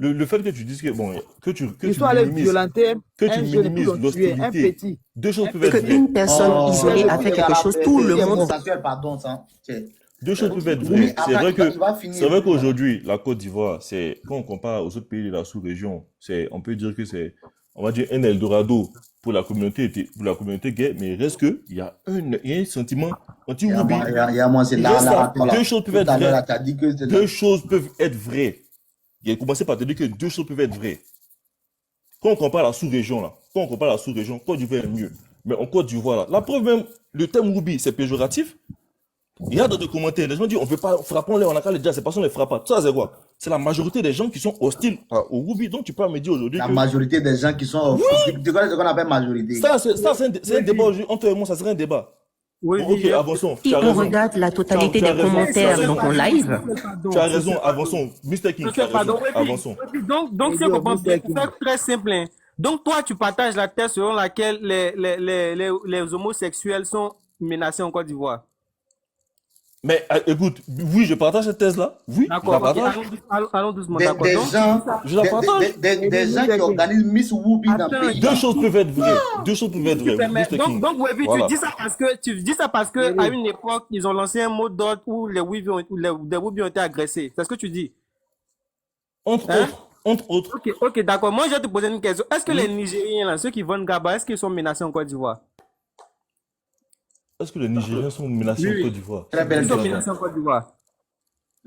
le fait que tu dises que, bon, Ils sont allés violenter que tu un jeune et puis minimises ils ont tué un l'hostilité, petit. deux choses Un peuvent Que être petit. vraies. une personne Oh, isolée a fait quelque chose, tout le monde. sensuel, pardon, ça. Deux choses peuvent être Oui, vraies. C'est après, vrai il va finir. c'est vrai qu'aujourd'hui, la Côte d'Ivoire, quand on compare aux autres pays de la sous-région, on peut dire que c'est, on va dire, un Eldorado pour la communauté gay, mais il reste que, il y a un sentiment anti-Whoopi. Il y a moi, c'est Il là, reste là, ça. Deux choses peuvent être vraies. t'as dit que c'est Deux choses peuvent être vraies. Il a commencé par te dire que deux choses peuvent être vraies. Quand on compare la sous-région, là, Côte d'Ivoire est mieux. Mais en Côte d'Ivoire, là, la preuve même, le terme Whoopi, c'est péjoratif. Il y a dans des commentaires, les gens disent, on ne peut pas, frappons-les, on a qu'à les dire, ces personnes ne les frappent pas. Ça, c'est quoi? C'est la majorité des gens qui sont hostiles au Whoopi. Donc, tu peux me dire aujourd'hui la que... majorité des gens qui sont... Oui. Tu connais ce qu'on appelle majorité? Ça, c'est un débat aujourd'hui. Entre moi, ça serait un débat. Oui, Bon, ok, avançons. Si Tu as on raison. regarde la totalité Tu as des raison. commentaires donc en live, Tu as raison, avançons. Mr. King, tu as raison. Avançons. Donc, si je comprends bien, c'est très simple. Hein. Donc, toi, tu partages la thèse selon laquelle les homosexuels sont menacés en Côte d'Ivoire. Mais écoute, oui, je partage cette thèse-là. Oui, je la D'accord, ok, partage. allons doucement, Des d'accord. Donc, gens, Je la partage. des gens qui organisent Miss Whoopi dans le Attends, pays. Deux choses peuvent être vraies. Deux choses peuvent être vraies. Mr. King. donc Webby, Voilà. tu dis ça parce que à une époque, ils ont lancé un mot d'ordre où les Webby ont été agressés. C'est ce que tu dis? Entre Hein? autres. Entre autres. Ok, d'accord. Moi, je vais te poser une question. Est-ce que les Nigériens, là, ceux qui vendent Gaba, est-ce qu'ils sont menacés en Côte d'Ivoire? Est-ce que les Nigériens sont menacés en Côte d'Ivoire? Très belle Ils sont question. menacés en Côte d'Ivoire.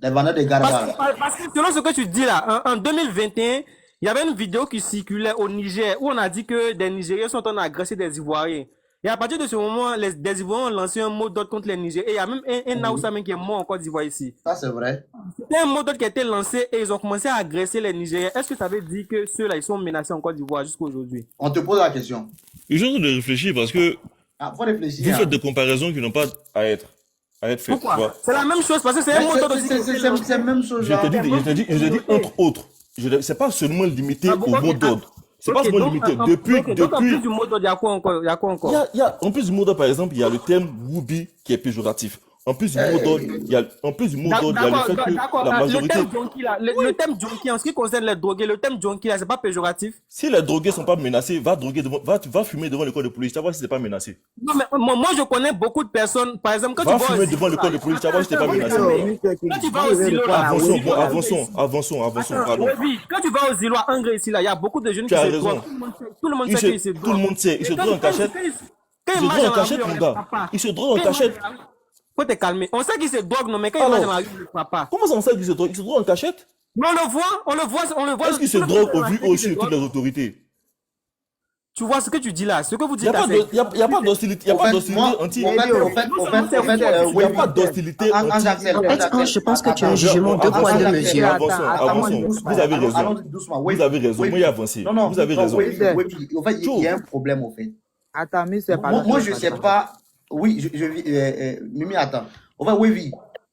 Les vendeurs de Garba. Parce que selon ce que tu dis là, en 2021, il y avait une vidéo qui circulait au Niger où on a dit que des Nigériens sont en train d'agresser des Ivoiriens. Et à partir de ce moment, des Ivoiriens ont lancé un mot d'ordre contre les Nigériens. Et il y a même un Haoussa qui est mort en Côte d'Ivoire ici. Ça, c'est vrai. C'était un mot d'ordre qui a été lancé et ils ont commencé à agresser les Nigériens. Est-ce que ça veut dire que ceux-là, ils sont menacés en Côte d'Ivoire jusqu'à aujourd'hui? On te pose la question. Je suis en train de réfléchir parce que Ah, faut réfléchir. vous hein. faites des comparaisons qui n'ont pas à être faites. tu vois. Pourquoi? C'est la même chose parce que c'est un mot d'ordre aussi. C'est la même chose. Je te dis entre autres. C'est pas seulement limité Ah bon, au ok, mot d'ordre. C'est pas seulement limité. Donc, en plus du mot d'ordre, il y a quoi encore? En plus du mot d'ordre, par exemple, il y a le terme Whoopi qui est péjoratif. En plus du mot d'ordre, il y a le fait que la majorité... Le thème junkie, en ce qui concerne les drogués, le thème junkie, là, c'est pas péjoratif. Si les drogués sont pas menacés, va fumer devant l'école de police, tu vas voir si c'est pas menacé. Non, mais moi, je connais beaucoup de personnes, par exemple, quand Va tu vas fumer devant l'école de police, tu vas voir si c'est pas menacé. Quand tu vas au Zilo, là, Avançons, pardon. oui, quand tu vas au Zilo, à Angers, ici, là, il y a beaucoup de jeunes Tu qui as se raison. droguent. Tout le monde sait qu'ils se droguent. Tout le monde sait, ils se Et quand droguent en cachette. quand Ils se ils marchent droguent en dans la cachette, rue, on mon les gars. frappe pas. Ils se droguent en Quand ils marchent cachette. dans la rue, faut te calmer. On sait qu'ils se droguent, non, mais quand ils Alors, marchent dans la rue, on les frappe pas. Comment ça on sait qu'ils se droguent? Ils se droguent en cachette? Mais on le voit. Est-ce qu'ils se Tout le droguent monde au vu sait qu'ils se aussi de toutes droguent. les autorités? Tu vois ce que tu dis là, ce que vous Il dites n'y a, là, c'est... y a pas d'hostilité, il n'y a pas d'hostilité anti... Il n'y a pas d'hostilité anti... je pense que tu as un jugement deux poids, deux mesures. Avançons. Vous avez raison. Allons doucement. Vous avez raison. Moi, il a avancé. Non, Vous avez raison. En fait, il y a un problème, au fait. Attends, mais c'est pas Moi, je ne sais pas. Oui, Mimi, attends. En fait, oui,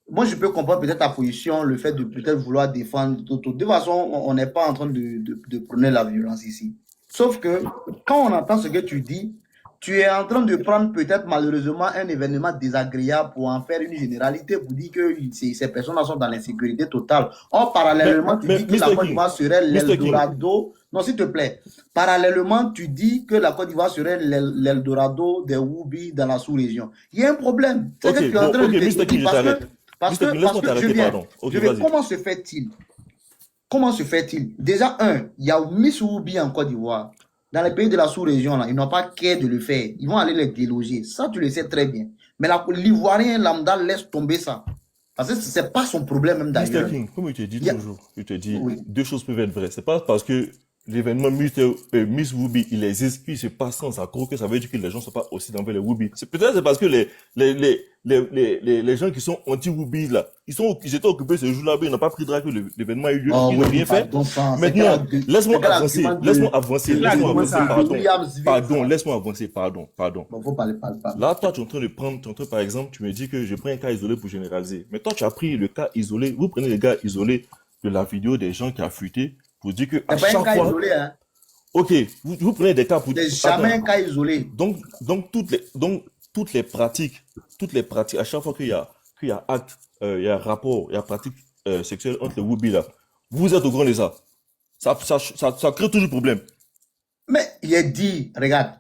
moi, je peux comprendre peut-être ta position, le fait de peut-être vouloir défendre Toto. De toute façon, on n'est pas en train de prôner la violence ici. Sauf que, quand on entend ce que tu dis, tu es en train de prendre peut-être malheureusement un événement désagréable pour en faire une généralité, pour dire que ces personnes-là sont dans l'insécurité totale. Or, parallèlement, tu dis que la Côte d'Ivoire serait l'Eldorado. Non, s'il te plaît. Parallèlement, tu dis que la Côte d'Ivoire serait l'Eldorado des Whoopi dans la sous-région. Il y a un problème. C'est Ok, que tu es en train de te dire parce que je viens. Comment se fait-il? Comment se fait-il? Déjà, il y a Miss Whoopi en Côte d'Ivoire. Dans les pays de la sous-région, là, ils n'ont pas qu'à de le faire. Ils vont aller les déloger. Ça, tu le sais très bien. Mais l'Ivoirien lambda laisse tomber ça. Parce que ce n'est pas son problème même d'ailleurs. Mr. King, comme je te dis toujours, je te dis, deux choses peuvent être vraies. C'est pas parce que l'événement Miss Whoopi, il existe, qu'il se passe sans accroc, que ça veut dire que les gens ne sont pas aussi envers les Whoopi. Peut-être c'est parce que les gens qui sont anti-Whoopi, là, ils étaient occupés ce jour-là, ils n'ont pas pris drague que l'événement a eu lieu, ils n'ont rien fait. Maintenant, laisse-moi avancer, pardon. Là, toi, tu es en train de prendre, par exemple, tu me dis que je prends un cas isolé pour généraliser. Mais toi, tu as pris le cas isolé, vous prenez le cas isolé de la vidéo des gens qui ont fuité, pour dire que à chaque fois... Isolé, hein. Ok, vous prenez des cas pour... C'est jamais un cas isolé. Donc toutes les pratiques, à chaque fois qu'il y a acte, il y a rapport, il y a pratique sexuelle entre les Whoopi là, vous êtes au courant de ça. ça crée toujours problème. Mais il a dit, regarde,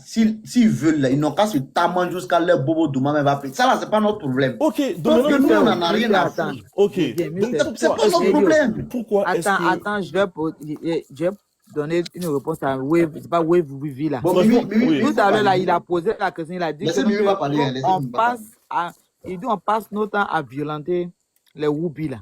s'ils veulent, là, ils n'ont qu'à se tamer jusqu'à leur bobo douma, mais va appeler. Ça là, c'est pas notre problème. Ok, Donc donc nous, on maintenant, n'en a rien à foutre. ok. Mister, Donc, C'est pas pourquoi est-ce notre que- problème. Pourquoi est-ce que... Attends, je vais donner une réponse à Wave, c'est pas Wave Vivi là. Bon, Franchement, Mimi, oui. Tout à l'heure là, il a posé la question, il a dit Laissez que Mimi va parler, laissez on Mimi va passe à, il dit on passe notre temps à violenter les Woubi là.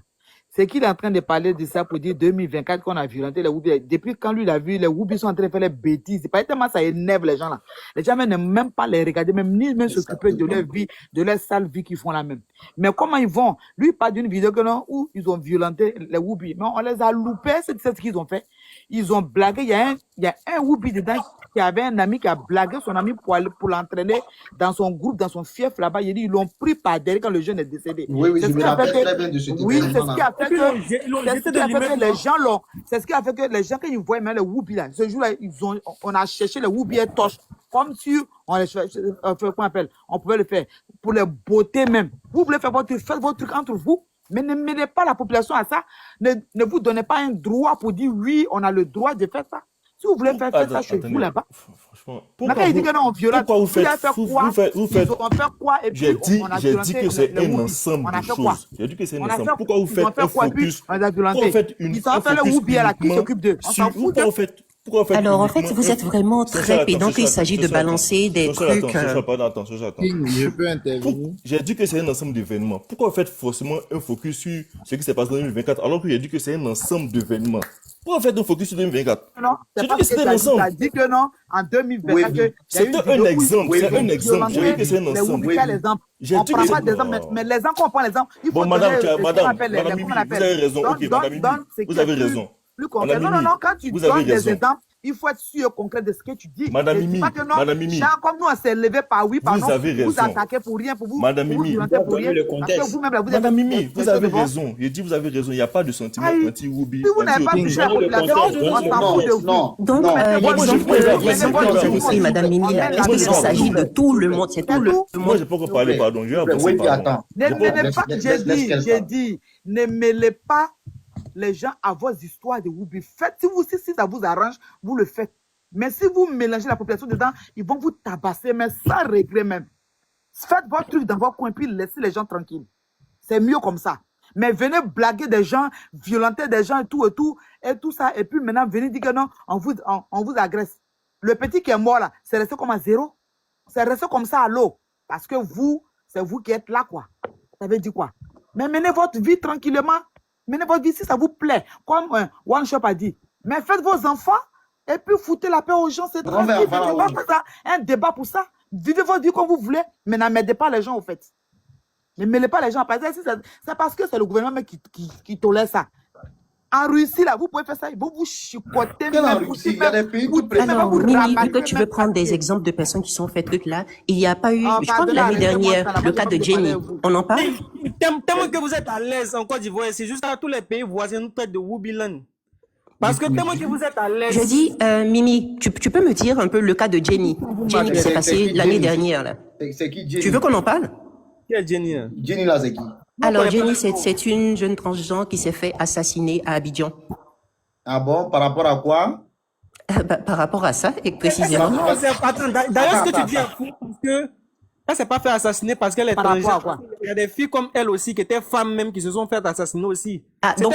C'est qu'il est en train de parler de ça pour dire 2024 qu'on a violenté les Woubi. Depuis quand lui il a vu les Woubi sont en train de faire les bêtises, c'est pas tellement ça énerve les gens là. Les gens n'aiment même pas les regarder, même s'occuper de leur vie, de leur sale vie qu'ils font là même. Mais comment ils vont? Lui il parle d'une vidéo que non, où ils ont violenté les Woubi. Mais on les a loupés, c'est ce qu'ils ont fait. Ils ont blagué, il y a un Woubi dedans qui avait un ami qui a blagué son ami pour l'entraîner dans son groupe, dans son fief là-bas. Il dit, ils l'ont pris par derrière quand le jeune est décédé. Oui, C'est je ce me qui a fait rappelle que- très bien de ce Oui, c'est ce qui a fait Et puis, que, ils l'ont c'est ce jeté qui a de fait que l'immeuble. les gens l'ont, c'est ce qui a fait que les gens, quand ils voient même les Woubi là, ce jour-là, on a cherché les Woubi et torche, comme si on les fait, comment on appelle, on pouvait le faire, pour les beautés même. Vous voulez faire faites votre truc entre vous, mais ne mêlez pas la population à ça. Ne vous donnez pas un droit pour dire oui, on a le droit de faire ça. Si vous voulez faire ça chez vous là-bas. Franchement, Maintenant, il dit que non, on violente. pourquoi vous faites, avez fait quoi? vous faites, Ils ont fait quoi? Et j'ai puis, dit, on a j'ai violenté dit que c'est les un Woubi. ensemble On a de fait quoi? choses. J'ai dit que c'est un On a ensemble. fait, Pourquoi vous ils faites ont fait un quoi? Puis, focus? on les a Pourquoi vous violentés. faites Ils ont fait le focus Woubi à la qui uniquement s'occupe d'eux. On sur- s'en fout pourquoi d'eux. vous faites, pourquoi vous faites Alors, en fait, uniquement vous êtes vraiment très pédant qu'il s'agit de balancer des trucs. Attends. Je peux intervenir. J'ai dit que c'est un ensemble d'événements. Pourquoi vous faites forcément un focus sur ce qui s'est passé en 2024 alors que j'ai dit que c'est un ensemble d'événements? Pourquoi vous faites un focus sur 2024? Non, J'ai c'est dit pas que ce que c'était tu un as dit. Tu ensemble. as dit que non, en 2024, Oui, que il y a c'était une un vidéo où exemple, ils c'est ont un exemple. J'ai dit que c'est un les ensemble. Woubi, quel exemple? J'ai On dit prend que pas c'est- des exemples, mais les exemples, on prend les exemples. Il faut Bon, madame, donner, ce qu'on madame appelle Mimi, comment on vous appelle. avez raison. Ok, madame Mimi, Ce qui vous est avez plus- raison. Plus concret. Madame Non, non, Mimi, non, quand tu vous avez donnes des raison. exemples, il faut être sûr, concret de ce que tu dis. Madame Et dis Mimi, pas que non, Madame Mimi. genre, comme nous, on s'est levé par oui, par Vous non, avez vous raison. attaquez pour rien, pour vous, Madame pour vous Mimi. violenter pour Vous rien. avez le Parce contexte. que vous-même, là, vous Madame avez Mimi, des vous choses avez devant. raison. J'ai dit vous avez raison. Il n'y a pas de sentiment Aïe. anti-Woubi. Si vous n'avez pas touché la Dans le population, contexte, on s'en non, fout de vous. non, Donc, non. l'exemple que vous avez dit, Madame Mimi, là, est-ce qu'il s'agit de tout le monde? C'est tout le Moi, monde. j'ai pas encore parlé, pardon. Je vais avancer, Oui, puis pardon. attends. Ne mêlez Laisse- pas, laisse- j'ai laisse qu'elle dit, parle. ne mêlez pas les gens à vos histoires de Woubi. Faites, si ça vous arrange, vous le faites. Mais si vous mélangez la population dedans, ils vont vous tabasser, mais sans regret même. Faites votre truc dans votre coin, puis laissez les gens tranquilles. C'est mieux comme ça. Mais venez blaguer des gens, violenter des gens et tout ça. Et puis maintenant, venez dire que non, on vous agresse. Le petit qui est mort là, c'est resté comme à zéro. C'est resté comme ça à l'eau. Parce que vous, c'est vous qui êtes là, quoi. Ça veut dire quoi? Mais menez votre vie tranquillement. Menez votre vie si ça vous plaît. Comme One Shop a dit. Mais faites vos enfants et puis foutez la paix aux gens. C'est On va- tranquille. voilà, C'est pas oui. pour ça. Un débat pour ça. Vivez votre vie comme vous voulez. Mais n'aidez pas les gens, au fait. Ne mêlez pas les gens. Parce que c'est parce que c'est le gouvernement qui tolère ça. En Russie, là, vous pouvez faire ça. Ils vont vous chicoter. Quelle en même, Russie? Il y a des pays tout près. Alors, vous Mimi, vu ramasser, que tu veux même prendre des papier. exemples de personnes qui sont fait truc là, il n'y a pas eu, Ah, je crois que pardon, l'année arrêtez-moi, dernière, ça, le là, cas moi, de je Jenny. parler à vous. On en parle? Tellement que vous êtes à l'aise en Côte d'Ivoire, c'est juste à tous les pays voisins nous traitent de Woubiland. Parce que tellement que vous êtes à l'aise. Je dis, Mimi, tu peux me dire un peu le cas de Jenny? Jenny qui s'est C'est passé qui, l'année Jenny? dernière, là. C'est qui Jenny? Tu veux qu'on en parle? Qui est Jenny? Hein? Jenny là, c'est qui? Alors, Jenny, c'est une jeune transgenre qui s'est fait assassiner à Abidjan. Ah bon? Par rapport à quoi? Par rapport à ça, et précisément. Non, attends, d'ailleurs, ce que tu dis est fou, parce que elle s'est pas fait assassiner parce qu'elle est Par rapport à étrangère. quoi? Il y a des filles comme elle aussi, qui étaient femmes même, qui se sont fait assassiner aussi. Ah, donc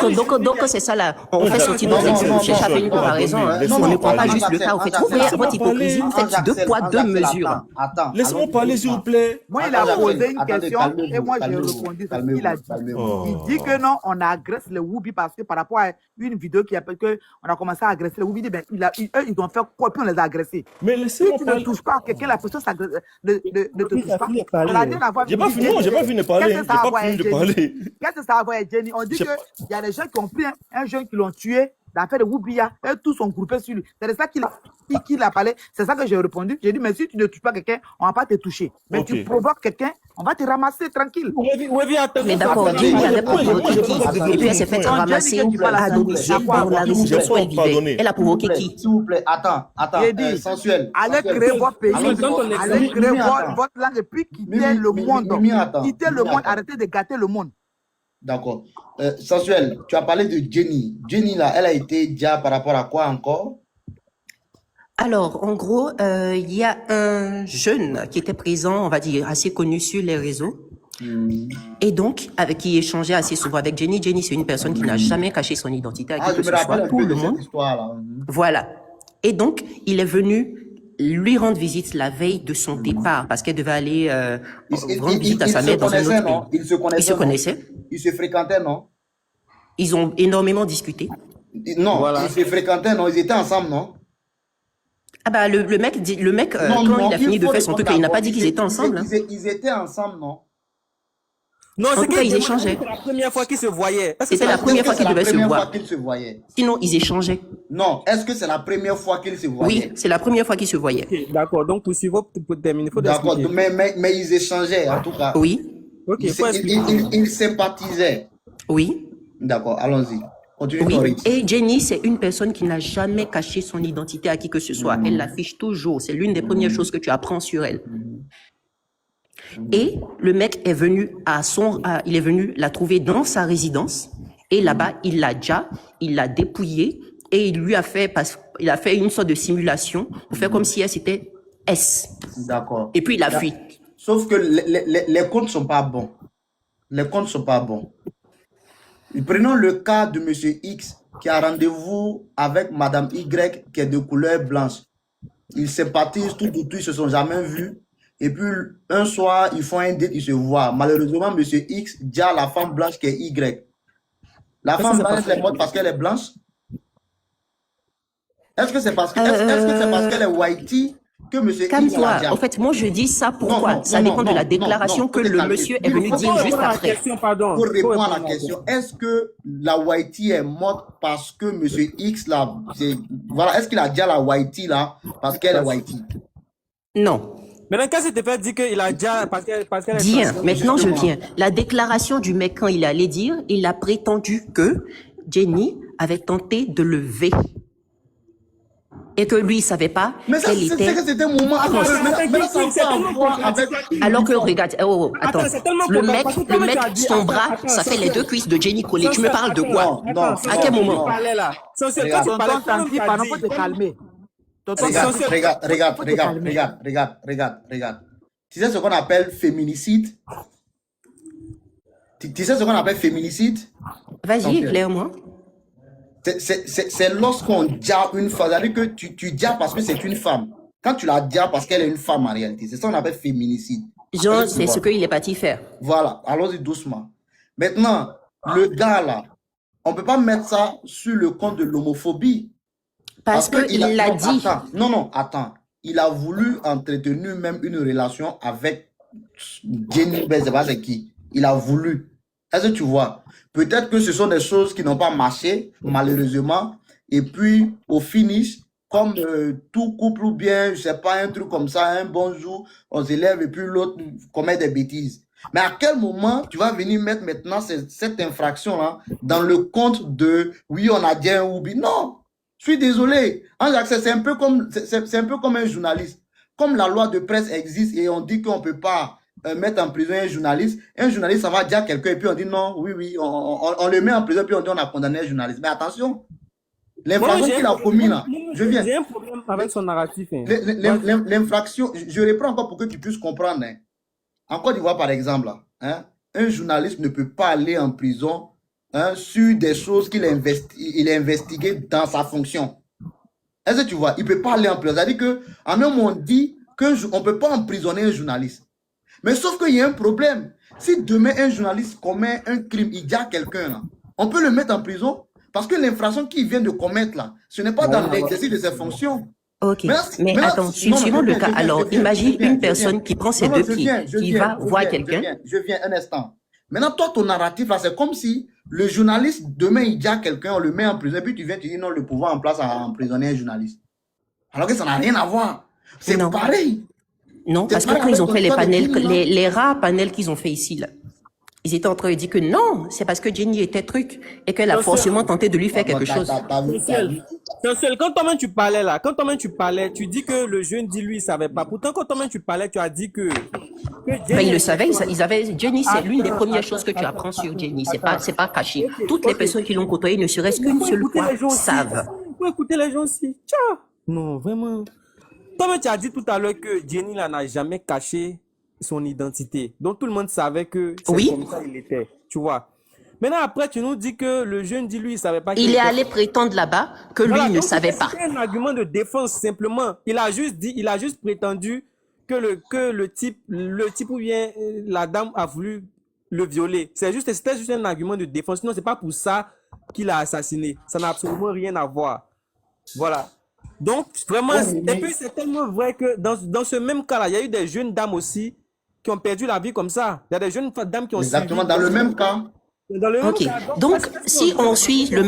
c'est ça là. On fait sortir non, d'autres non, exemples. non, On cherche à faire une non, comparaison. non, Hein. laissez-moi On ne prend pas parler. juste le cas. Au fait, vous voyez votre hypocrisie, vous faites deux poids, deux mesures. Attends. Laissez-moi parler, s'il vous plaît. Moi, il a Attendez, posé une attendez, question calmez-vous, et moi, j'ai calmez-vous, répondu ce calmez-vous, qu'il a dit. calmez-vous. Oh. Il dit que non, on agresse les Woubi parce que par rapport à une vidéo qui appelle que on a commencé à agresser les Woubi, il dit, ben, eux, ils ont fait quoi, puis on les a agressés. Mais Si laissez-moi tu ne parler. touches pas à quelqu'un, la personne ne te touche pas. La dernière fois, J'ai pas fini, non, j'ai pas fini de parler. J'ai pas fini de parler. Qu'est-ce que ça va avec Jenny? On dit qu'il y a des gens qui ont pris un jeune qui l'ont tué dans l'affaire de Woubia et tous sont groupés sur lui. C'est de ça qu'il a parlé. C'est ça que j'ai répondu. J'ai dit, mais si tu ne touches pas quelqu'un, on va pas te toucher. Mais Ok. tu provoques quelqu'un, on va te ramasser tranquille. Wavy, attends. Mais d'accord, Jenny avait provoqué qui? Et puis elle s'est fait Non, ramasser Jenny, tu à domicile dans la résidence où elle vivait. Pardonnez. Elle a provoqué qui? S'il vous plaît, attends, J'ai dit, sensuel. allez sensuel. créer votre pays, Allons-y, Quand on est- allez créer Mimi, attends. votre langue et puis quitter Mimi, le Mimi, monde. Mimi, attends. Quitter le Mimi, monde, attends. arrêtez de gâter le monde. D'accord. Sensuel, tu as parlé de Jenny. Jenny, là, elle a été déjà par rapport à quoi encore? Alors, en gros, il y a un jeune qui était présent, on va dire, assez connu sur les réseaux. Et donc, avec qui échangeait assez souvent avec Jenny. Jenny, c'est une personne qui n'a jamais caché son identité à Ah, qui je que me ce soit, rappelle un tout peu le de cette monde. histoire-là. Voilà. Et donc, il est venu lui rendre visite la veille de son départ parce qu'elle devait aller rendre visite à sa mère dans un autre pays. Non? Ils se Ils se connaissaient, non? connaissaient. Ils se fréquentaient, non? Ils ont énormément discuté. Non, Voilà. ils se fréquentaient, non? Ils étaient ensemble, non? Ah bah, le mec, Non, quand non, il a fini il de faut faire son répondre truc, il n'a d'abord. pas dit qu'ils étaient ensemble. hein. Ils étaient ensemble, non? Non, En c'est tout cas, que ils échangeaient. c'est la première fois qu'ils se voyaient. Est-ce que C'était c'est la première fois qu'ils devaient se C'est la première voir. fois qu'ils se voyaient. Sinon, ils échangeaient. Non, est-ce que c'est la première fois qu'ils se voyaient? Oui, c'est la première fois qu'ils se voyaient. Ok, d'accord, donc poursuivons pour terminer. Il faut D'accord, expliquer. mais ils échangeaient, en tout cas. Oui, Ok, il faut expliquer. Ils sympathisaient. oui, D'accord, allons-y. Continue ton oui. rythme. Et Jenny, c'est une personne qui n'a jamais caché son identité à qui que ce soit. Elle l'affiche toujours. C'est l'une des premières choses que tu apprends sur elle. Et le mec est venu il est venu la trouver dans sa résidence. Et là-bas, il l'a dépouillée et il a fait une sorte de simulation pour faire comme si elle c'était S. D'accord. Et puis il a fui. Sauf que les comptes ne sont pas bons. Les comptes ne sont pas bons. Prenons le cas de Monsieur X qui a rendez-vous avec Madame Y qui est de couleur blanche. Ils sympathisent, tout, ils ne se sont jamais vus. Et puis, un soir, ils font un date, ils se voient. Malheureusement, Monsieur X dit à la femme blanche qui est Y. La femme blanche est morte parce qu'elle est blanche? Est-ce que c'est parce qu'elle est whitey que Monsieur X l'a Calme-toi. dit? En fait, moi, je dis ça pourquoi? Ça dépend de la déclaration que le monsieur est venu dire juste après. Pardon. Pour répondre à la question, est-ce que la whitey est morte parce que Monsieur X là, voilà, est-ce qu'il a dit à la whitey là parce qu'elle est whitey? Non. Mais dans le cas, c'était fait dire qu'il a déjà, parce qu'elle est Viens, trans- maintenant je Justement. viens. La déclaration du mec, quand il allait dire, il a prétendu que Jenny avait tenté de le lever. Et que lui, il savait pas Mais ça, qu'elle c'est était... que c'était un moment. Mais ça n'a pas à voir avec. Alors que, regarde, attends, Attends, c'est tellement le compliqué, mec, parce que quand tu as dit- son attends, bras, attends, ça fait les Sensuel. deux cuisses de Jenny collées. Tu me parles de quoi? Non, À quel moment? Sensuel, Regarde. quand tu parlais, Tonton Tanti, pardon, faut te calmer. Tonton Regarde, Tanti, regarde. Tu sais ce qu'on appelle féminicide? Tu sais ce qu'on appelle féminicide? Vas-y, Ok. éclaire-moi. C'est lorsqu'on dia une femme. C'est-à-dire que tu dia parce que c'est une femme. Quand tu la dia parce qu'elle est une femme en réalité, c'est ça qu'on appelle féminicide. Genre, Tu c'est vois. ce qu'il est parti faire. Voilà, allons-y doucement. Maintenant, le gars là, on ne peut pas mettre ça sur le compte de l'homophobie. Parce qu'il l'a non, dit. Attends. Il a voulu entretenir même une relation avec Jenny, ben, je sais pas c'est qui. Il a voulu. Est-ce que tu vois? Peut-être que ce sont des choses qui n'ont pas marché, malheureusement. Et puis, au finish, comme tout couple ou bien, je sais pas, un truc comme ça, un bon jour, on se lève et puis l'autre commet des bêtises. Mais à quel moment tu vas venir mettre maintenant cette infraction-là dans le compte de oui, on a dit un oubli? Non, je suis désolé. C'est un peu comme un journaliste. Comme la loi de presse existe et on dit qu'on ne peut pas mettre en prison un journaliste, ça va dire à quelqu'un et puis on dit non, oui, on le met en prison puis on dit on a condamné un journaliste. Mais attention, l'infraction qu'il a commis là, je viens. J'ai un problème avec son narratif. Hein. L'infraction, je reprends encore pour que tu puisses comprendre. Hein. En Côte d'Ivoire, par exemple, hein, un journaliste ne peut pas aller en prison sur des choses qu'il a investiguées dans sa fonction. Est-ce que tu vois? Il ne peut pas aller en prison. C'est-à-dire qu'en même on dit qu'on ne peut pas emprisonner un journaliste. Mais sauf qu'il y a un problème. Si demain un journaliste commet un crime, il dit à quelqu'un, là, on peut le mettre en prison parce que l'infraction qu'il vient de commettre, là, ce n'est pas dans l'exercice de ses fonctions. Ok, Mais là, attends, non, suivons le cas. Alors, imagine une personne qui prend ses Non, deux je pieds, viens, qui va voir quelqu'un. Je viens un instant. Maintenant, toi, ton narratif, là, c'est comme si le journaliste, demain, il dit à quelqu'un, on le met en prison, et puis tu viens, tu dis non, le pouvoir en place à emprisonner un journaliste. Alors que ça n'a rien à voir. C'est Non. pareil. Non, C'est parce que pareil quand ils ont avec fait les ton panels, cas de Jenny, les rares panels qu'ils ont fait ici, là, ils étaient en train de dire que non, c'est parce que Jenny était truc et qu'elle a Sensuel. forcément tenté de lui faire quelque chose. T'as vu, Chancel, quand toi-même tu parlais là, quand toi-même tu parlais, tu dis que le jeune dit lui, il savait pas. Pourtant, quand toi-même tu parlais, tu as dit que Ben, Jenny ils le a savaient, ils avaient, Jenny, c'est l'une des Attends, premières attends, choses que tu apprends sur Jenny. C'est pas caché. Ok, Toutes les ok. personnes qui l'ont côtoyé, ne serait-ce Il qu'une faut seule écouter fois, les gens aussi. savent. Il faut écouter les gens aussi. Ciao. Non, vraiment. Toi-même, tu as dit tout à l'heure que Jenny là n'a jamais caché son identité. Donc tout le monde savait que c'est Oui, comme ça il était. Tu vois. Maintenant, après, tu nous dis que le jeune dit lui, il savait pas qu'il il est était. allé prétendre là-bas que lui Voilà, ne donc savait pas. c'était un argument de défense simplement. Il a juste dit, il a juste prétendu que le type ou bien la dame a voulu le violer. C'était juste un argument de défense. Sinon, c'est pas pour ça qu'il a assassiné. Ça n'a absolument rien à voir. Voilà. Donc, vraiment, Oui, et mais puis c'est tellement vrai que dans ce même cas-là, il y a eu des jeunes dames aussi qui ont perdu la vie comme ça. Il y a des jeunes dames qui ont exactement suivi. dans le même cas. Dans le même Ok. cas. Donc, Donc, parce que si on suit le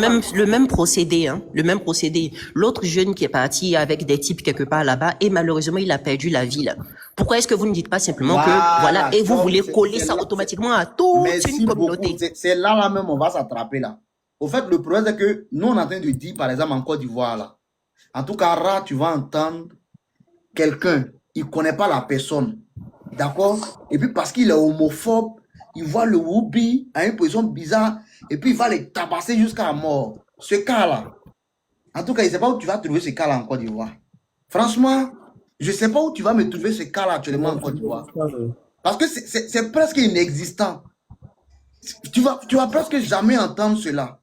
même procédé, hein, le même procédé, l'autre jeune qui est parti avec des types quelque part là-bas et malheureusement il a perdu la vie là. Pourquoi est-ce que vous ne dites pas simplement que voilà Voilà, et vous donc voulez coller c'est ça là, automatiquement à toute une merci beaucoup. communauté? C'est là même on va s'attraper là. Au fait, le problème c'est que nous on est en train de dire, par exemple en Côte d'Ivoire là, en tout cas rare tu vas entendre quelqu'un, il connaît pas la personne, d'accord? Et puis parce qu'il est homophobe, il voit le Whoopi à une position bizarre et puis il va les tabasser jusqu'à la mort. Ce cas-là, en tout cas, je ne sais pas où tu vas trouver ce cas-là en Côte d'Ivoire. Franchement, je ne sais pas où tu vas me trouver ce cas-là actuellement en Côte d'Ivoire. Parce que c'est presque inexistant. Tu vas presque jamais entendre cela.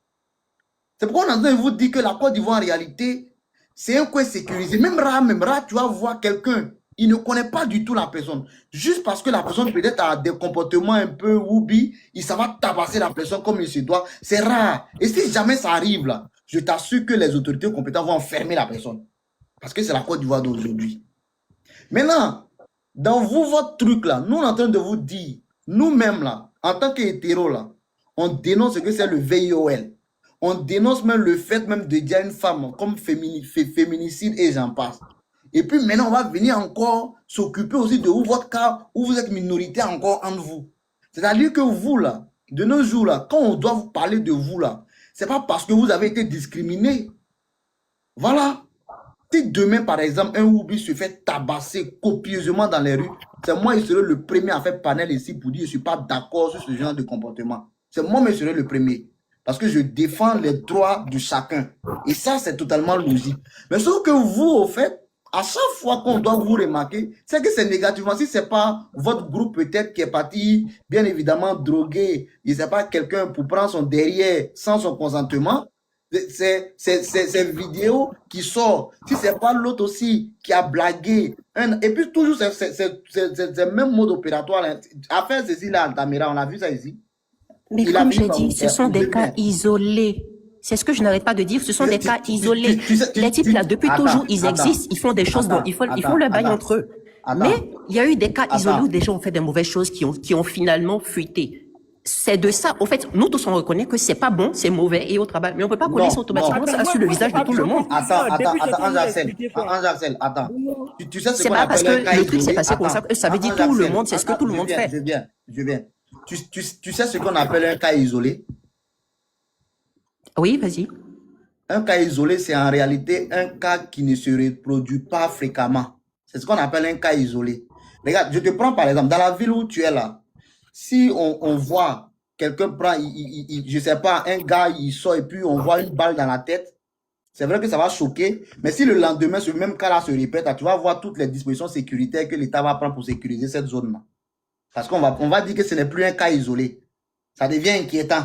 C'est pourquoi on est en train de vous dire que la Côte d'Ivoire, en réalité, c'est un coin sécurisé. Même rare, tu vas voir quelqu'un, il ne connaît pas du tout la personne. Juste parce que la personne peut-être a des comportements un peu woubi, ça va tabasser la personne comme il se doit. C'est rare. Et si jamais ça arrive là, je t'assure que les autorités compétentes vont enfermer la personne. Parce que c'est la Côte d'Ivoire d'aujourd'hui. Maintenant, dans vous, votre truc là, nous on est en train de vous dire, nous-mêmes là, en tant qu'hétéros là, on dénonce ce que c'est le VIOL. On dénonce même le fait même de dire à une femme comme féminicide et j'en passe. Et puis maintenant, on va venir encore s'occuper aussi de vous, votre cas, où vous êtes minoritaire encore entre vous. C'est-à-dire que vous là, de nos jours là, quand on doit vous parler de vous là, c'est pas parce que vous avez été discriminé. Voilà. Si demain, par exemple, un Whoopi se fait tabasser copieusement dans les rues, c'est moi, je serai le premier à faire panel ici pour dire je ne suis pas d'accord sur ce genre de comportement. C'est moi, mais je serai le premier. Parce que je défends les droits de chacun. Et ça, c'est totalement logique. Mais sauf que vous, au fait, à chaque fois qu'on doit vous remarquer, c'est que c'est négativement. Si ce n'est pas votre groupe peut-être qui est parti, bien évidemment, drogué, je ne sais pas, quelqu'un pour prendre son derrière sans son consentement, ces vidéos qui sortent, si c'est pas l'autre aussi qui a blagué, et puis toujours c'est même mode opératoire, à faire ceci là, Altamira, on a vu ça ici. Mais Il a comme fini j'ai par vous dit, ce faire sont des cas bien. isolés. C'est ce que je n'arrête pas de dire. Ce sont des cas isolés. Les types là, depuis Attends, toujours, ils attends, existent. Ils font des choses dont ils font le bail attends, entre eux. attends, Mais il y a eu des cas isolés attends. où des gens ont fait des mauvaises choses qui ont finalement fuité. C'est de ça. En fait, nous tous on reconnaît que c'est pas bon, c'est mauvais et au travail. Mais on peut pas coller Non, ça automatiquement non. ça sur le visage de tout le monde. Attends, attends. Tu sais ce C'est qu'on pas parce appelle un que cas le truc s'est isolé. passé comme ça que ça veut dire tout le monde, c'est ce que tout le monde fait. Je viens. Tu sais ce qu'on appelle un cas isolé? Oui, vas-y. Un cas isolé, c'est en réalité un cas qui ne se reproduit pas fréquemment. C'est ce qu'on appelle un cas isolé. Regarde, je te prends par exemple, dans la ville où tu es là, si on voit quelqu'un prend, je sais pas, un gars, il sort et puis on voit une balle dans la tête, c'est vrai que ça va choquer, mais si le lendemain, ce même cas-là se répète, tu vas voir toutes les dispositions sécuritaires que l'État va prendre pour sécuriser cette zone-là. Parce qu'on va dire que ce n'est plus un cas isolé. Ça devient inquiétant.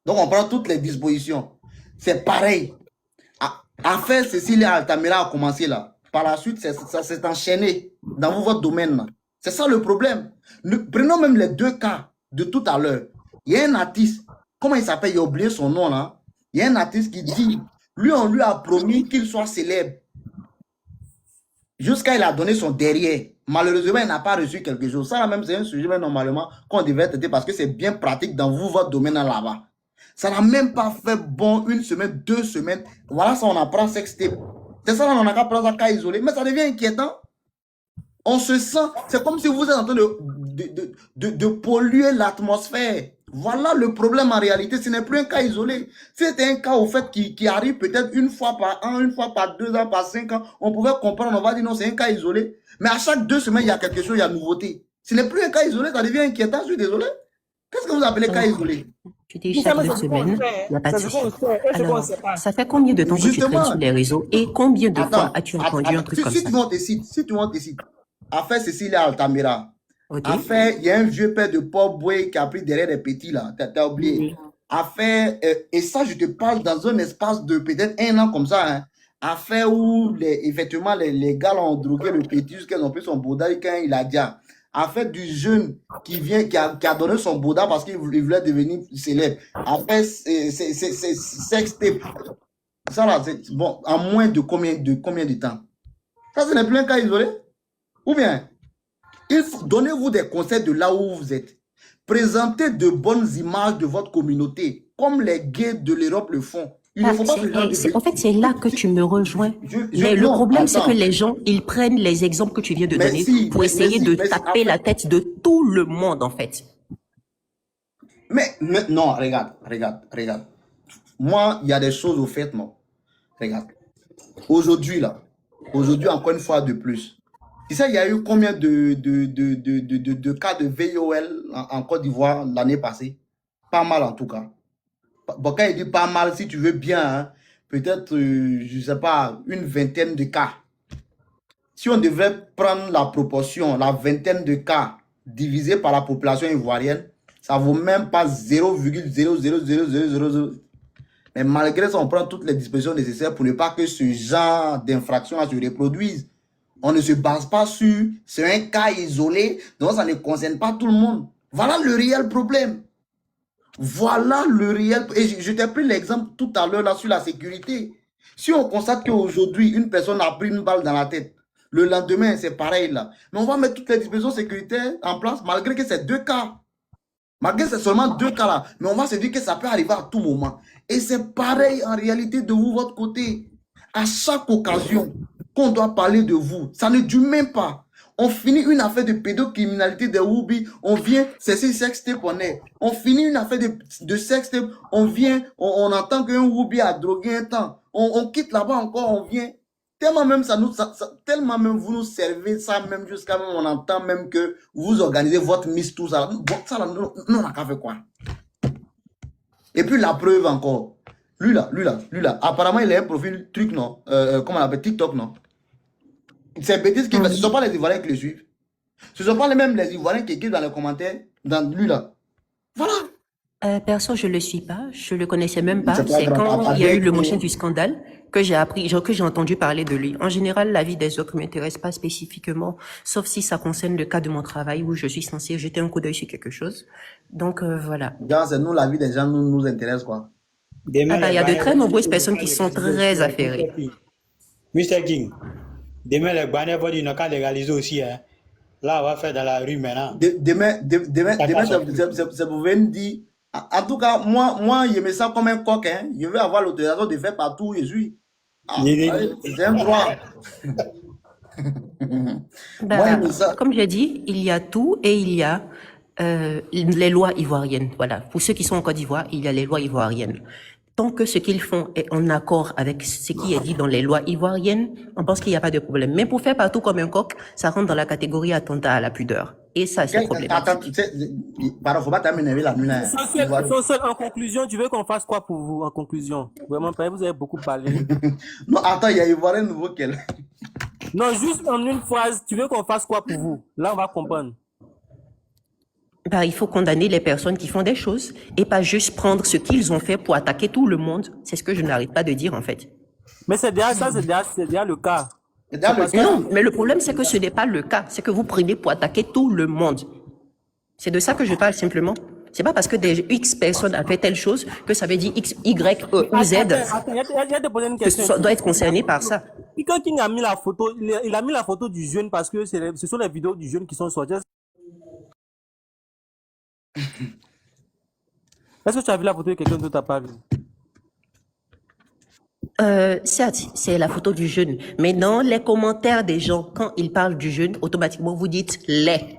Donc, on prend toutes les dispositions. C'est pareil. Affaire Cécile Altamira a commencé là. Par la suite, ça s'est enchaîné dans votre domaine là. C'est ça le problème. Prenons même les deux cas de tout à l'heure. Il y a un artiste, comment il s'appelle? J'ai oublié son nom là. Il y a un artiste qui dit, lui, on lui a promis qu'il soit célèbre. Jusqu'à il a donné son derrière. Malheureusement, il n'a pas reçu quelque chose. Ça, même, c'est un sujet, mais normalement, qu'on devait traiter parce que c'est bien pratique dans votre domaine là-bas. Ça n'a même pas fait bon 1 semaine, 2 semaines. Voilà, ça, on apprend sextape. C'est ça, on n'a qu'à prendre un cas isolé. Mais ça devient inquiétant. On se sent, c'est comme si vous êtes en train de polluer l'atmosphère. Voilà le problème en réalité. Ce n'est plus un cas isolé. C'est un cas au fait qui arrive peut-être une fois par an, une fois par 2 ans, par 5 ans. On pouvait comprendre, on va dire non, c'est un cas isolé. Mais à chaque 2 semaines, il y a quelque chose, il y a nouveauté. Ce n'est plus un cas isolé, ça devient inquiétant, je suis désolé. Qu'est-ce que vous appelez cas isolé? Je dis chaque 2 semaines, il n'y a pas de souci. Alors, ça fait combien de temps que tu traînes Justement. sur les réseaux et combien de fois Attends, as-tu entendu un truc comme si ça? tu montes ici, affaire Cécilia Altamira, Ok? affaire, il y a un vieux père de Paul Boué qui a pris derrière les petits là, t'as oublié. Affaire, et ça, je te parle dans un espace de peut-être 1 an comme ça, hein. Affaire où, effectivement, les gars ont drogué le petit jusqu'à ont pris son boda quand il a dit. Affaire du jeune qui vient, qui a donné son boda parce qu'il voulait devenir célèbre. Affaire, c'est sextape. Ça là, c'est bon, en moins de combien de temps? Ça, ce n'est plus un cas isolé? Ou bien, donnez-vous des conseils de là où vous êtes. Présentez de bonnes images de votre communauté, comme les gays de l'Europe le font. Il ne faut pas ce genre de... En fait, c'est là que tu me rejoins. Mais le problème, c'est que les gens, ils prennent les exemples que tu viens de donner pour essayer de taper la tête de tout le monde, en fait. Mais non, regarde. Moi, il y a des choses au fait, non. Regarde. Aujourd'hui, encore une fois de plus. Tu sais, il y a eu combien de cas de VIOL en Côte d'Ivoire l'année passée? Pas mal en tout cas. Bon, quand il dit pas mal, si tu veux bien, hein, peut-être, je ne sais pas, une vingtaine de cas. Si on devrait prendre la proportion, la vingtaine de cas divisé par la population ivoirienne, ça ne vaut même pas 0,00000. Mais malgré ça, on prend toutes les dispositions nécessaires pour ne pas que ce genre d'infraction se reproduise. On ne se base pas sur c'est un cas isolé, donc ça ne concerne pas tout le monde. Voilà le réel problème. Voilà le réel. Et je t'ai pris l'exemple tout à l'heure là sur la sécurité. Si on constate qu'aujourd'hui, une personne a pris une balle dans la tête, le lendemain, c'est pareil là. Mais on va mettre toutes les dispositions sécuritaires en place, malgré que c'est 2 cas. Malgré que c'est seulement 2 cas là. Mais on va se dire que ça peut arriver à tout moment. Et c'est pareil en réalité de vous, votre côté. À chaque occasion qu'on doit parler de vous, ça ne dure même pas. On finit une affaire de pédocriminalité de Woubi, on vient, c'est ce sextape qu'on est. On finit une affaire de sextape, on vient, on entend qu'un Woubi a drogué un temps. On quitte là-bas encore, on vient. Tellement même, tellement même vous nous servez ça, même jusqu'à même on entend même que vous organisez votre miss, tout ça. Bon, ça là, nous, on a qu'à faire quoi? Et puis la preuve encore. Lui là, apparemment il a un profil truc, non? Comment on appelle TikTok, non? C'est bêtise qu'il fait. Ce ne sont pas les Ivoiriens qui le suivent. Ce ne sont pas les Ivoiriens qui écrivent dans les commentaires, dans lui là. Voilà. Perso, je le suis pas. Je le connaissais même pas. C'est quand il y a eu le motion du scandale que j'ai appris, que j'ai entendu parler de lui. En général, la vie des autres ne m'intéresse pas spécifiquement, sauf si ça concerne le cas de mon travail où je suis censée jeter un coup d'œil sur quelque chose. Donc, voilà. C'est nous, la vie des gens nous intéresse, quoi. Il y a de très nombreuses personnes qui sont très affairées. Mr. King, demain, les banners vont dire qu'on a légalisé aussi. Hein. Là, on va faire dans la rue maintenant. Demain, ça pouvait me dire. En tout cas, moi, je me sens comme un coq. Hein. Je veux avoir l'autorisation de faire partout où je suis. C'est un droit. Comme je l'ai dit, il y a tout et il y a les lois ivoiriennes. Voilà. Pour ceux qui sont en Côte d'Ivoire, il y a les lois ivoiriennes. Tant que ce qu'ils font est en accord avec ce qui est dit dans les lois ivoiriennes, on pense qu'il n'y a pas de problème. Mais pour faire partout comme un coq, ça rentre dans la catégorie attentat à la pudeur. Et ça, c'est problématique. Attends, tu sais, pardon, faut pas t'amener la nuit. En conclusion, tu veux qu'on fasse quoi pour vous, en conclusion? Vraiment, vous avez beaucoup parlé. Non, attends, il y a Ivoirien nouveau qu'elle. Non, juste en une phrase, tu veux qu'on fasse quoi pour vous? Là, on va comprendre. Il faut condamner les personnes qui font des choses et pas juste prendre ce qu'ils ont fait pour attaquer tout le monde. C'est ce que je n'arrête pas de dire, en fait. Mais c'est déjà le cas. Non, mais le problème, c'est que ce n'est pas le cas. C'est que vous prenez pour attaquer tout le monde. C'est de ça que je parle simplement. C'est pas parce que des X personnes ont fait telle chose que ça veut dire X, Y, E ou Z. Attends, il y a de poser une question. Que doit être concerné par ça. Quelqu'un qui a mis la photo, il a mis la photo du jeune parce que ce sont les vidéos du jeune qui sont sorties. Est-ce que tu as vu la photo de quelqu'un d'autre à pas vu? Certes, c'est la photo du jeune. Mais dans les commentaires des gens, quand ils parlent du jeune, automatiquement vous dites les.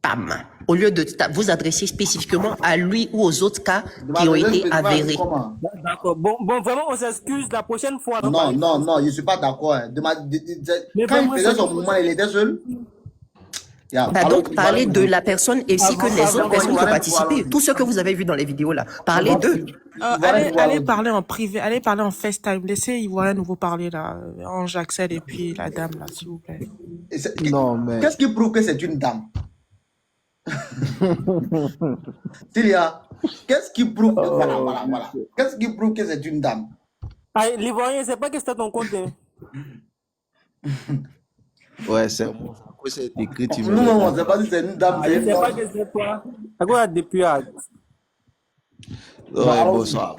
Bam. au lieu de vous adresser spécifiquement à lui ou aux autres cas De qui ont m'adresser été spécifiquement à lui avérés. comment? D'accord. Bon, vraiment, on s'excuse la prochaine fois. on va Non, parler non, français. non, je ne suis pas d'accord. Hein. Mais Quand il vraiment, faisait c'est son une mouvement, il était seul. Yeah. Bah Alors, donc, parlez de la personne ainsi que les autres personnes qui ont participé. Tous ceux que vous avez vus dans les vidéos là. Parlez d'eux. Allez parler en privé, allez parler en FaceTime. Laissez Ivoirien nous vous parler là. Ange Axel et puis la dame là, s'il vous plaît. Non, mais. Qu'est-ce qui prouve que c'est une dame? Tilia, qu'est-ce qui prouve que... Voilà. Qu'est-ce qui prouve que c'est une dame? Ah, l'Ivoirien, c'est pas que c'était ton compte. Hein. Ouais, c'est moi. Après, c'est écrit, tu Nous, on ne sait pas si c'est une dame, c'est Je une sais pas femme. que c'est toi. À quoi depuis à... Ouais, bonsoir.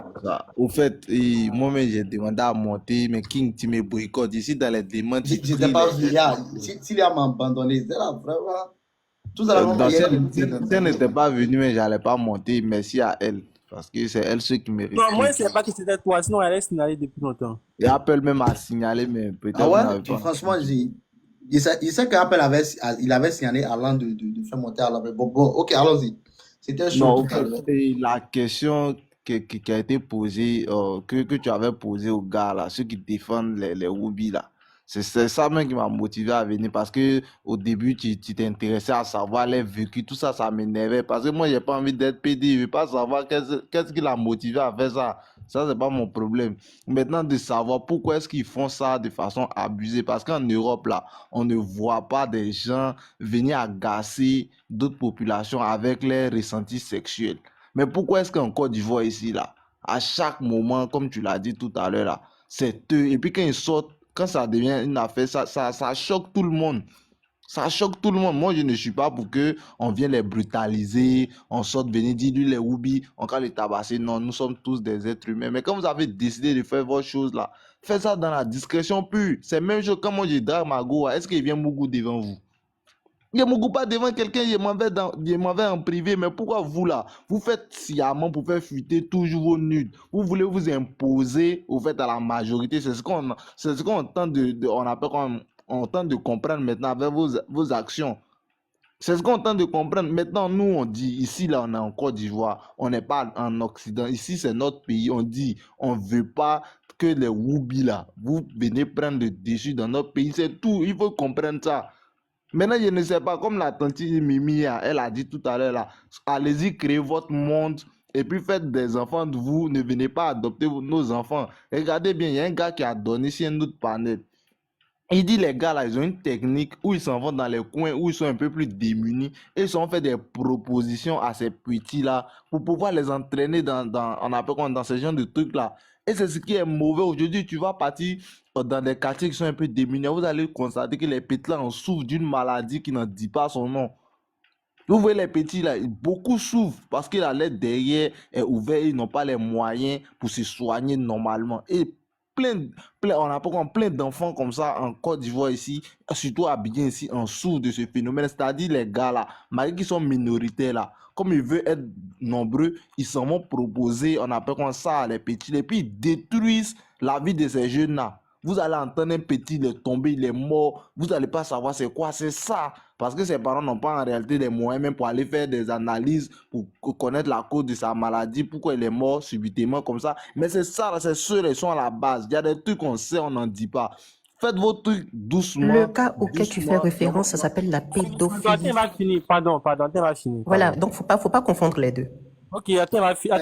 Au fait, moi-même, j'ai demandé à monter, mais King, tu me boycottes. Ici, dans les demandes, tu Je n'étais pas vu. Tilia m'a abandonné. C'est là, vraiment. Tout ça, Si elle n'était pas venue, mais j'allais pas monter. Merci à elle. Parce que c'est elle ceux qui méritent. Non, moi, je sais pas que c'était toi. Sinon, elle est signalée depuis longtemps. Et Apple même a signalé, mais peut-être Ah vous ouais? n'avez pas. Franchement, il sait qu'Apple avait signalé avant de faire monter à la... Bon, ok, allons-y. C'était chaud Non, tout à l'heure. et la question qui a été posée, que tu avais posée aux gars, là, ceux qui défendent les Woubi, là, c'est ça même qui m'a motivé à venir parce que au début, tu t'intéressais à savoir les vécus, tout ça, ça m'énervait parce que moi, j'ai pas envie d'être PD, je veux pas savoir qu'est-ce qui l'a motivé à faire ça. Ça, c'est pas mon problème. Maintenant, de savoir pourquoi est-ce qu'ils font ça de façon abusée. Parce qu'en Europe, là, on ne voit pas des gens venir agacer d'autres populations avec les ressentis sexuels. Mais pourquoi est-ce qu'en Côte d'Ivoire, ici, là, à chaque moment, comme tu l'as dit tout à l'heure, là, c'est eux. Et puis quand ils sortent, quand ça devient une affaire, ça choque tout le monde. Ça choque tout le monde. Moi, je ne suis pas pour que on vienne les brutaliser, on sorte venir dire lui les Woubi, on va les tabasser. Non, nous sommes tous des êtres humains. Mais quand vous avez décidé de faire vos choses là, faites ça dans la discrétion pure. C'est même chose quand moi je drague ma go, est-ce qu'il vient Mougou devant vous? Il ne me pas devant quelqu'un, il m'en va en privé, mais pourquoi vous là, vous faites sciemment pour faire fuiter toujours vos nudes. Vous voulez vous imposer au fait à la majorité. C'est ce qu'on tente on appelle on tente de comprendre maintenant avec vos actions. C'est ce qu'on tente de comprendre. Maintenant, nous, on dit, ici, là, on est en Côte d'Ivoire, on n'est pas en Occident. Ici, c'est notre pays. On dit, on ne veut pas que les Woubi, là, vous venez prendre le dessus dans notre pays. C'est tout. Il faut comprendre ça. Maintenant, je ne sais pas, comme la tante Mimi, elle a dit tout à l'heure, là, allez-y, créez votre monde. Et puis faites des enfants de vous. Ne venez pas adopter nos enfants. Regardez bien, il y a un gars qui a donné sur un autre panel. Il dit les gars là, ils ont une technique où ils s'en vont dans les coins où ils sont un peu plus démunis et ils ont fait des propositions à ces petits là pour pouvoir les entraîner on appelle quoi, dans ce genre de trucs là. Et c'est ce qui est mauvais aujourd'hui. Tu vas partir dans des quartiers qui sont un peu démunis, vous allez constater que les petits là en souffrent d'une maladie qui n'en dit pas son nom. Vous voyez les petits là, beaucoup souffrent parce que la lettre derrière est ouverte, ils n'ont pas les moyens pour se soigner normalement. Et on a plein d'enfants comme ça en Côte d'Ivoire ici, surtout à Abidjan ici, en souffrent de ce phénomène. C'est-à-dire les gars là, malgré qu'ils sont minoritaires là, comme ils veulent être nombreux, ils s'en vont proposer, on appelle comme ça les petits, et puis ils détruisent la vie de ces jeunes là. Vous allez entendre un petit, il est tombé, il est mort. Vous n'allez pas savoir c'est quoi, c'est ça. Parce que ses parents n'ont pas en réalité les moyens même pour aller faire des analyses, pour connaître la cause de sa maladie, pourquoi il est mort subitement comme ça. Mais c'est ça, c'est ceux qui sont à la base. Il y a des trucs qu'on sait, on n'en dit pas. Faites vos trucs doucement. Le cas auquel tu fais référence, ça s'appelle la pédophilie. Attends, va finir. Pardon, attends, va finir. Voilà, donc faut pas confondre les deux. Ok, attends, va finir.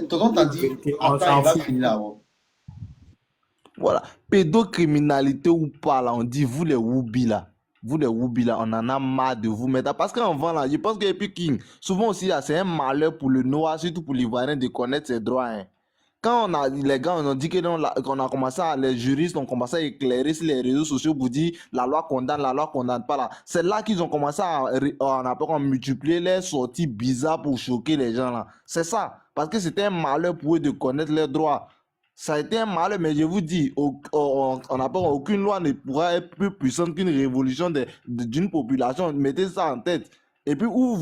Tonton t'a dit, attends, il va finir là. Voilà. Pédocriminalité ou pas, là, on dit, vous les Woubi, là. Vous les Woubi, là, on en a marre de vous mettre. Parce qu'en vent, là, je pense que puis King, souvent aussi, là, c'est un malheur pour le noir, surtout pour l'Ivoirien, de connaître ses droits. Hein. Quand les gars, on a dit qu'on a commencé les juristes ont commencé à éclairer sur les réseaux sociaux pour dire la loi condamne pas là. C'est là qu'ils ont commencé à multiplier les sorties bizarres pour choquer les gens là. C'est ça. Parce que c'était un malheur pour eux de connaître leurs droits. Ça a été un malheur, mais je vous dis, aucune loi ne pourra être plus puissante qu'une révolution d'une population. Mettez ça en tête. Et puis, où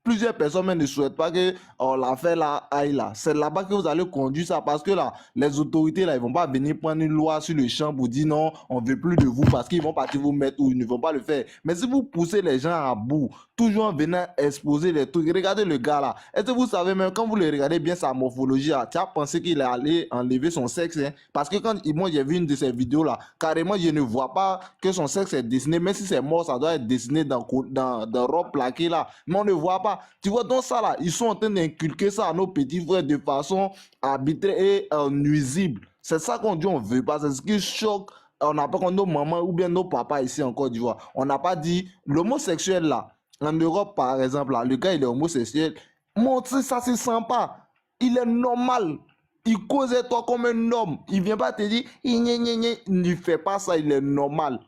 plusieurs personnes même ne souhaitent pas que l'affaire là aille là. C'est là-bas que vous allez conduire ça parce que là, les autorités là, ils vont pas venir prendre une loi sur le champ pour dire non, on veut plus de vous parce qu'ils vont partir vous mettre ou ils ne vont pas le faire. Mais si vous poussez les gens à bout, toujours en venant exposer les trucs. Regardez le gars là. Est-ce que vous savez, même quand vous le regardez bien sa morphologie, là, tu as pensé qu'il allait enlever son sexe, hein? Parce que quand moi j'ai vu une de ces vidéos là, carrément je ne vois pas que son sexe est dessiné. Même si c'est mort, ça doit être dessiné dans robe plaquée là. Mais on ne voit pas. Tu vois, donc ça là, ils sont en train d'inculquer ça à nos petits frères de façon arbitraire et nuisible. C'est ça qu'on dit, on veut pas. C'est ce qui choque. On n'a pas comme nos mamans ou bien nos papas ici en Côte d'Ivoire. On n'a pas dit l'homosexuel là. En Europe, par exemple, là, le gars, il est homosexuel. Montre ça, c'est sympa. Il est normal. Il cause toi comme un homme. Il vient pas te dire, il ne fait pas ça, il est normal.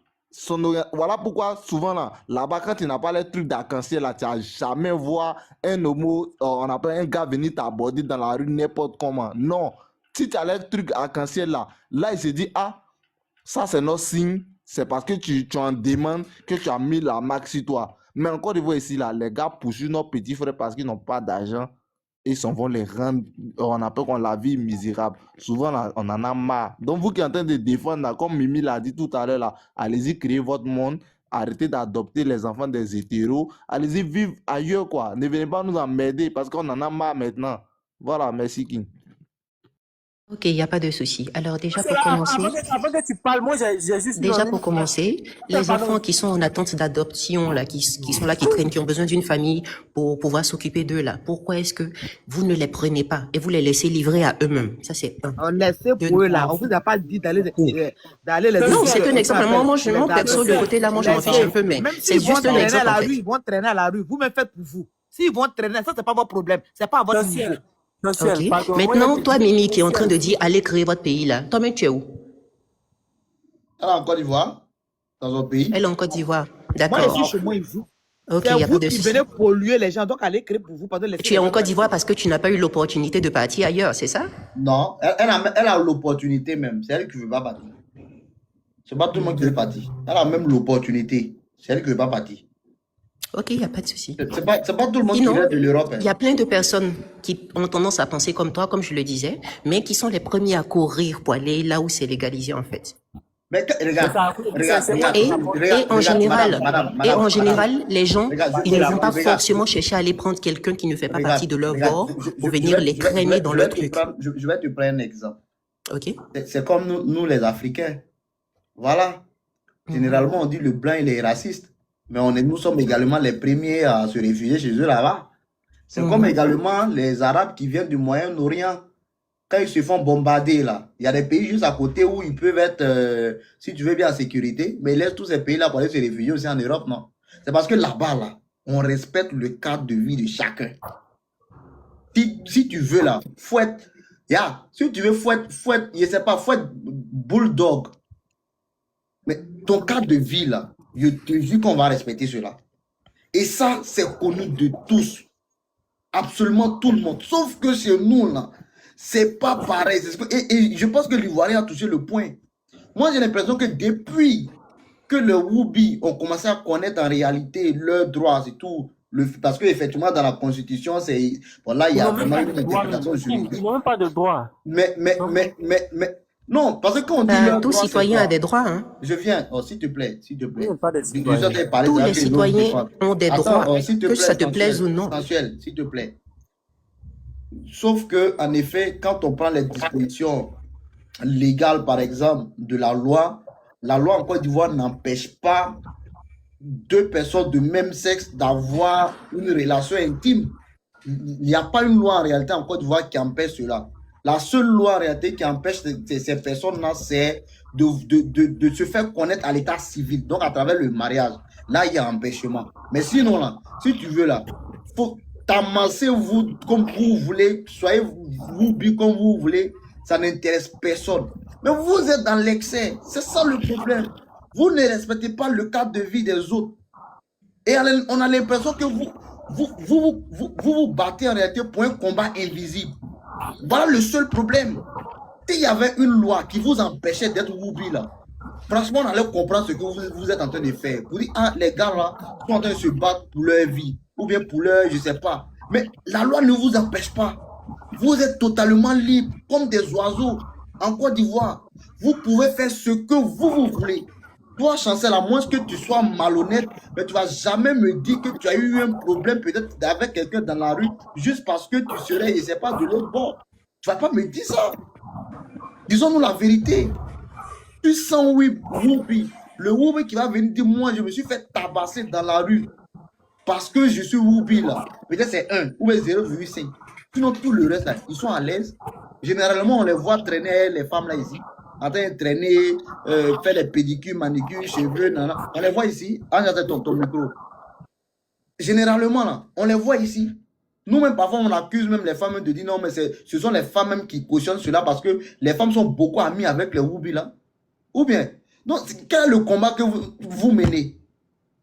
Voilà pourquoi, souvent, là-bas, quand tu n'as pas les trucs d'arc-en-ciel, là, tu n'as jamais voir un homo, on appelle un gars venir t'aborder dans la rue n'importe comment. Non. Si tu as les trucs arc-en-ciel, là, il se dit, ah, ça, c'est notre signe. C'est parce que tu en demandes que tu as mis la marque sur toi. Mais encore une fois ici, là, les gars poursuivent nos petits frères parce qu'ils n'ont pas d'argent. Et ils s'en vont les rendre, on appelle qu'on la vie misérable. Souvent, là, on en a marre. Donc, vous qui êtes en train de défendre, là, comme Mimi l'a dit tout à l'heure, là, allez-y créer votre monde. Arrêtez d'adopter les enfants des hétéros. Allez-y vivre ailleurs, quoi. Ne venez pas nous emmerder parce qu'on en a marre maintenant. Voilà, merci King. Ok, il n'y a pas de souci. Alors déjà pour commencer, Avant que tu parles, moi j'ai juste... déjà pour commencer, les enfants qui sont en attente d'adoption, là, qui sont là, qui traînent, qui ont besoin d'une famille pour pouvoir s'occuper d'eux, là, pourquoi est-ce que vous ne les prenez pas et vous les laissez livrer à eux-mêmes? Ça, c'est un. On laissait pour eux là. On vous a pas dit d'aller les... Non, c'est un exemple. Moi, je m'en perso de côté là, moi, je m'en fiche un peu, mais c'est juste un exemple, en fait. Ils vont traîner à la rue. Vous me faites pour vous. S'ils vont traîner, ça, c'est pas votre problème. C'est pas à votre niveau. Ok. Maintenant, toi, Mimi, qui est en train de dire, allez créer votre pays là. Toi-même, tu es où? Elle est en Côte d'Ivoire, dans un pays. Elle est en Côte d'Ivoire. Moi, D'accord. je suis chez moi ici. Ok, il n'y a C'est pas vous de qui souci. venez polluer les gens, donc allez créer pour vous. Tu es en Côte d'Ivoire parce que tu n'as pas eu l'opportunité de partir ailleurs, c'est ça? Non, elle a l'opportunité même. C'est elle qui ne veut pas partir. C'est pas tout le monde qui veut partir. Elle a même l'opportunité. C'est elle qui ne veut pas partir. Ok, il n'y a pas de souci. C'est pas tout le monde Sinon, qui vient de l'Europe. il y a plein de personnes qui ont tendance à penser comme toi, comme je le disais, mais qui sont les premiers à courir pour aller là où c'est légalisé en fait. Mais regarde, Et en général, les gens, ils ne vont pas forcément chercher à aller prendre quelqu'un qui ne fait pas partie de leur bord pour venir les traîner dans leur truc. Je vais te prendre un exemple. Ok. C'est comme nous les Africains. Voilà. Généralement, on dit le blanc, il est raciste. Mais nous sommes également les premiers à se réfugier chez eux là-bas. C'est comme également les Arabes qui viennent du Moyen-Orient. Quand ils se font bombarder là, il y a des pays juste à côté où ils peuvent être, si tu veux bien, en sécurité, mais ils laissent tous ces pays-là pour aller se réfugier aussi en Europe, non. C'est parce que là-bas, là, on respecte le cadre de vie de chacun. Si tu veux là, fouette, si tu veux fouette, je sais pas, fouette bulldog. Mais ton cadre de vie là, je te jure qu'on va respecter cela. Et ça, c'est connu de tous. Absolument tout le monde. Sauf que chez nous, là, c'est pas pareil. Et je pense que l'Ivoirien a touché le point. Moi, j'ai l'impression que depuis que le Woubi ont commencé à connaître en réalité leurs droits et tout, parce qu'effectivement, dans la Constitution, c'est... Bon, là, il y a vraiment une interprétation juridique. Ils n'ont même pas de droit. Mais non, parce que quand on dit tout citoyen a des droits. Hein. Je viens, s'il te plaît, s'il te plaît. Tous les citoyens ont des droits, que ça te plaise ou non. Essentiel, s'il te plaît. Sauf que, en effet, quand on prend les dispositions légales, par exemple, de la loi en Côte d'Ivoire n'empêche pas deux personnes de même sexe d'avoir une relation intime. Il n'y a pas une loi en réalité en Côte d'Ivoire qui empêche cela. La seule loi en réalité qui empêche ces personnes-là, c'est de se faire connaître à l'état civil, donc à travers le mariage. Là, il y a empêchement. Mais sinon, là, si tu veux, là, faut t'amasser vous comme vous voulez, soyez vous comme vous voulez, ça n'intéresse personne. Mais vous êtes dans l'excès, c'est ça le problème. Vous ne respectez pas le cadre de vie des autres. Et on a l'impression que vous battez en réalité pour un combat invisible. Voilà le seul problème. S'il y avait une loi qui vous empêchait d'être Woubi là, franchement, on allait comprendre ce que vous êtes en train de faire. Vous dites, les gars là sont en train de se battre pour leur vie, ou bien pour leur, je sais pas. Mais la loi ne vous empêche pas. Vous êtes totalement libre, comme des oiseaux. En Côte d'Ivoire, vous pouvez faire ce que vous voulez. Toi, Chancel, à moins que tu sois malhonnête, mais tu vas jamais me dire que tu as eu un problème peut-être avec quelqu'un dans la rue juste parce que tu serais, je ne sais pas, de l'autre bord. Tu vas pas me dire ça. Disons-nous la vérité. Tu sens Whoopi, le Whoopi qui va venir dire, moi, je me suis fait tabasser dans la rue parce que je suis Whoopi là. Peut-être c'est 1 ou 0,5. Sinon, tout le reste là, ils sont à l'aise. Généralement, on les voit traîner, les femmes là ici, en train de traîner, faire les pédicures, manicures, cheveux, nana. On les voit ici. Ton micro. Généralement, là, on les voit ici. Nous-mêmes, parfois, on accuse même les femmes de dire non, mais ce sont les femmes même qui cautionnent cela parce que les femmes sont beaucoup amies avec les Whoopi là. Ou bien, donc, quel est le combat que vous menez?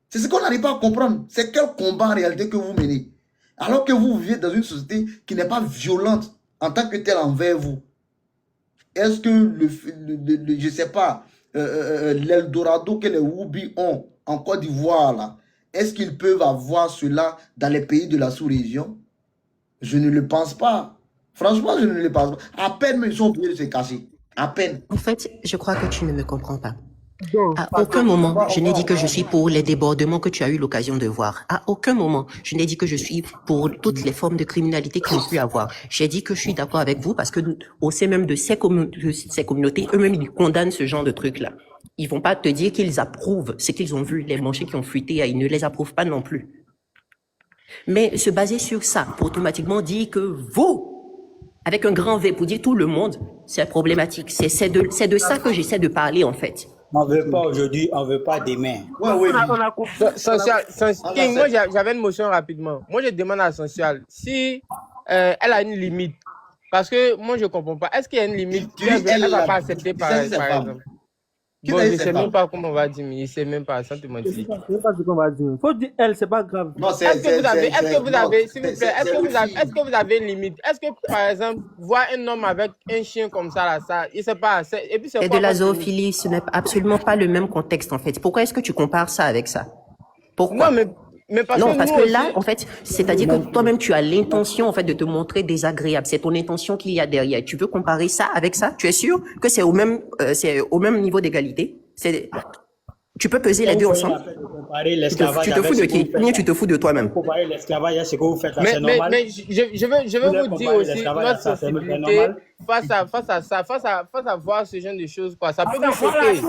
C'est ce qu'on n'arrive pas à comprendre. C'est quel combat en réalité que vous menez? Alors que vous vivez dans une société qui n'est pas violente en tant que telle envers vous. Est-ce que, je ne sais pas, l'Eldorado que les Whoopi ont en Côte d'Ivoire, là, est-ce qu'ils peuvent avoir cela dans les pays de la sous-région? Je ne le pense pas. Franchement, je ne le pense pas. À peine, ils sont obligés de se cacher. À peine. En fait, je crois que tu ne me comprends pas. Donc, À aucun moment, je n'ai dit que je suis pour les débordements que tu as eu l'occasion de voir. À aucun moment, je n'ai dit que je suis pour toutes les formes de criminalité qu'ils ont pu avoir. J'ai dit que je suis d'accord avec vous parce que au sein même de ces communautés, eux-mêmes, ils condamnent ce genre de trucs-là. Ils vont pas te dire qu'ils approuvent ce qu'ils ont vu, les manchés qui ont fuité, ils ne les approuvent pas non plus. Mais se baser sur ça, pour automatiquement dire que vous, avec un grand V, pour dire tout le monde, c'est problématique. C'est de ça que j'essaie de parler, en fait. On ne veut pas aujourd'hui, on ne veut pas demain. Ouais, ouais, On a compris. King, moi j'avais une motion rapidement. Moi je demande à Essential si elle a une limite. Parce que moi je ne comprends pas. Est-ce qu'il y a une limite qu'elle ne va pas accepter par exemple? Bon, je ne sais même pas comment on va dire, mais je ne sais même pas, sans te mentir. Je ne sais pas ce qu'on va dire. Faut dire elle, c'est pas grave. Non, Est-ce que vous avez, s'il vous plaît, est-ce que vous avez une limite? Est-ce que, par exemple, voir un homme avec un chien comme ça, là, ça, je ne sais pas. Et puis c'est Et quoi de la votre limite? zoophilie, ce n'est absolument pas le même contexte, en fait. Pourquoi est-ce que tu compares ça avec ça? Pourquoi? Non, mais parce Non, que parce nous que aussi, là, en fait, c'est-à-dire que toi-même, tu as l'intention, en fait, de te montrer désagréable. C'est ton intention qu'il y a derrière. Tu veux comparer ça avec ça? Tu es sûr que c'est au même niveau d'égalité? Tu peux peser les deux ensemble? Tu te fous de qui? Ou bien tu te fous de toi-même? Comparer l'esclavage à ce que vous faites là, mais c'est normal. je veux vous dire aussi notre c'est sensibilité normal. face à voir ce genre de choses, quoi. Ça peut vous choquer.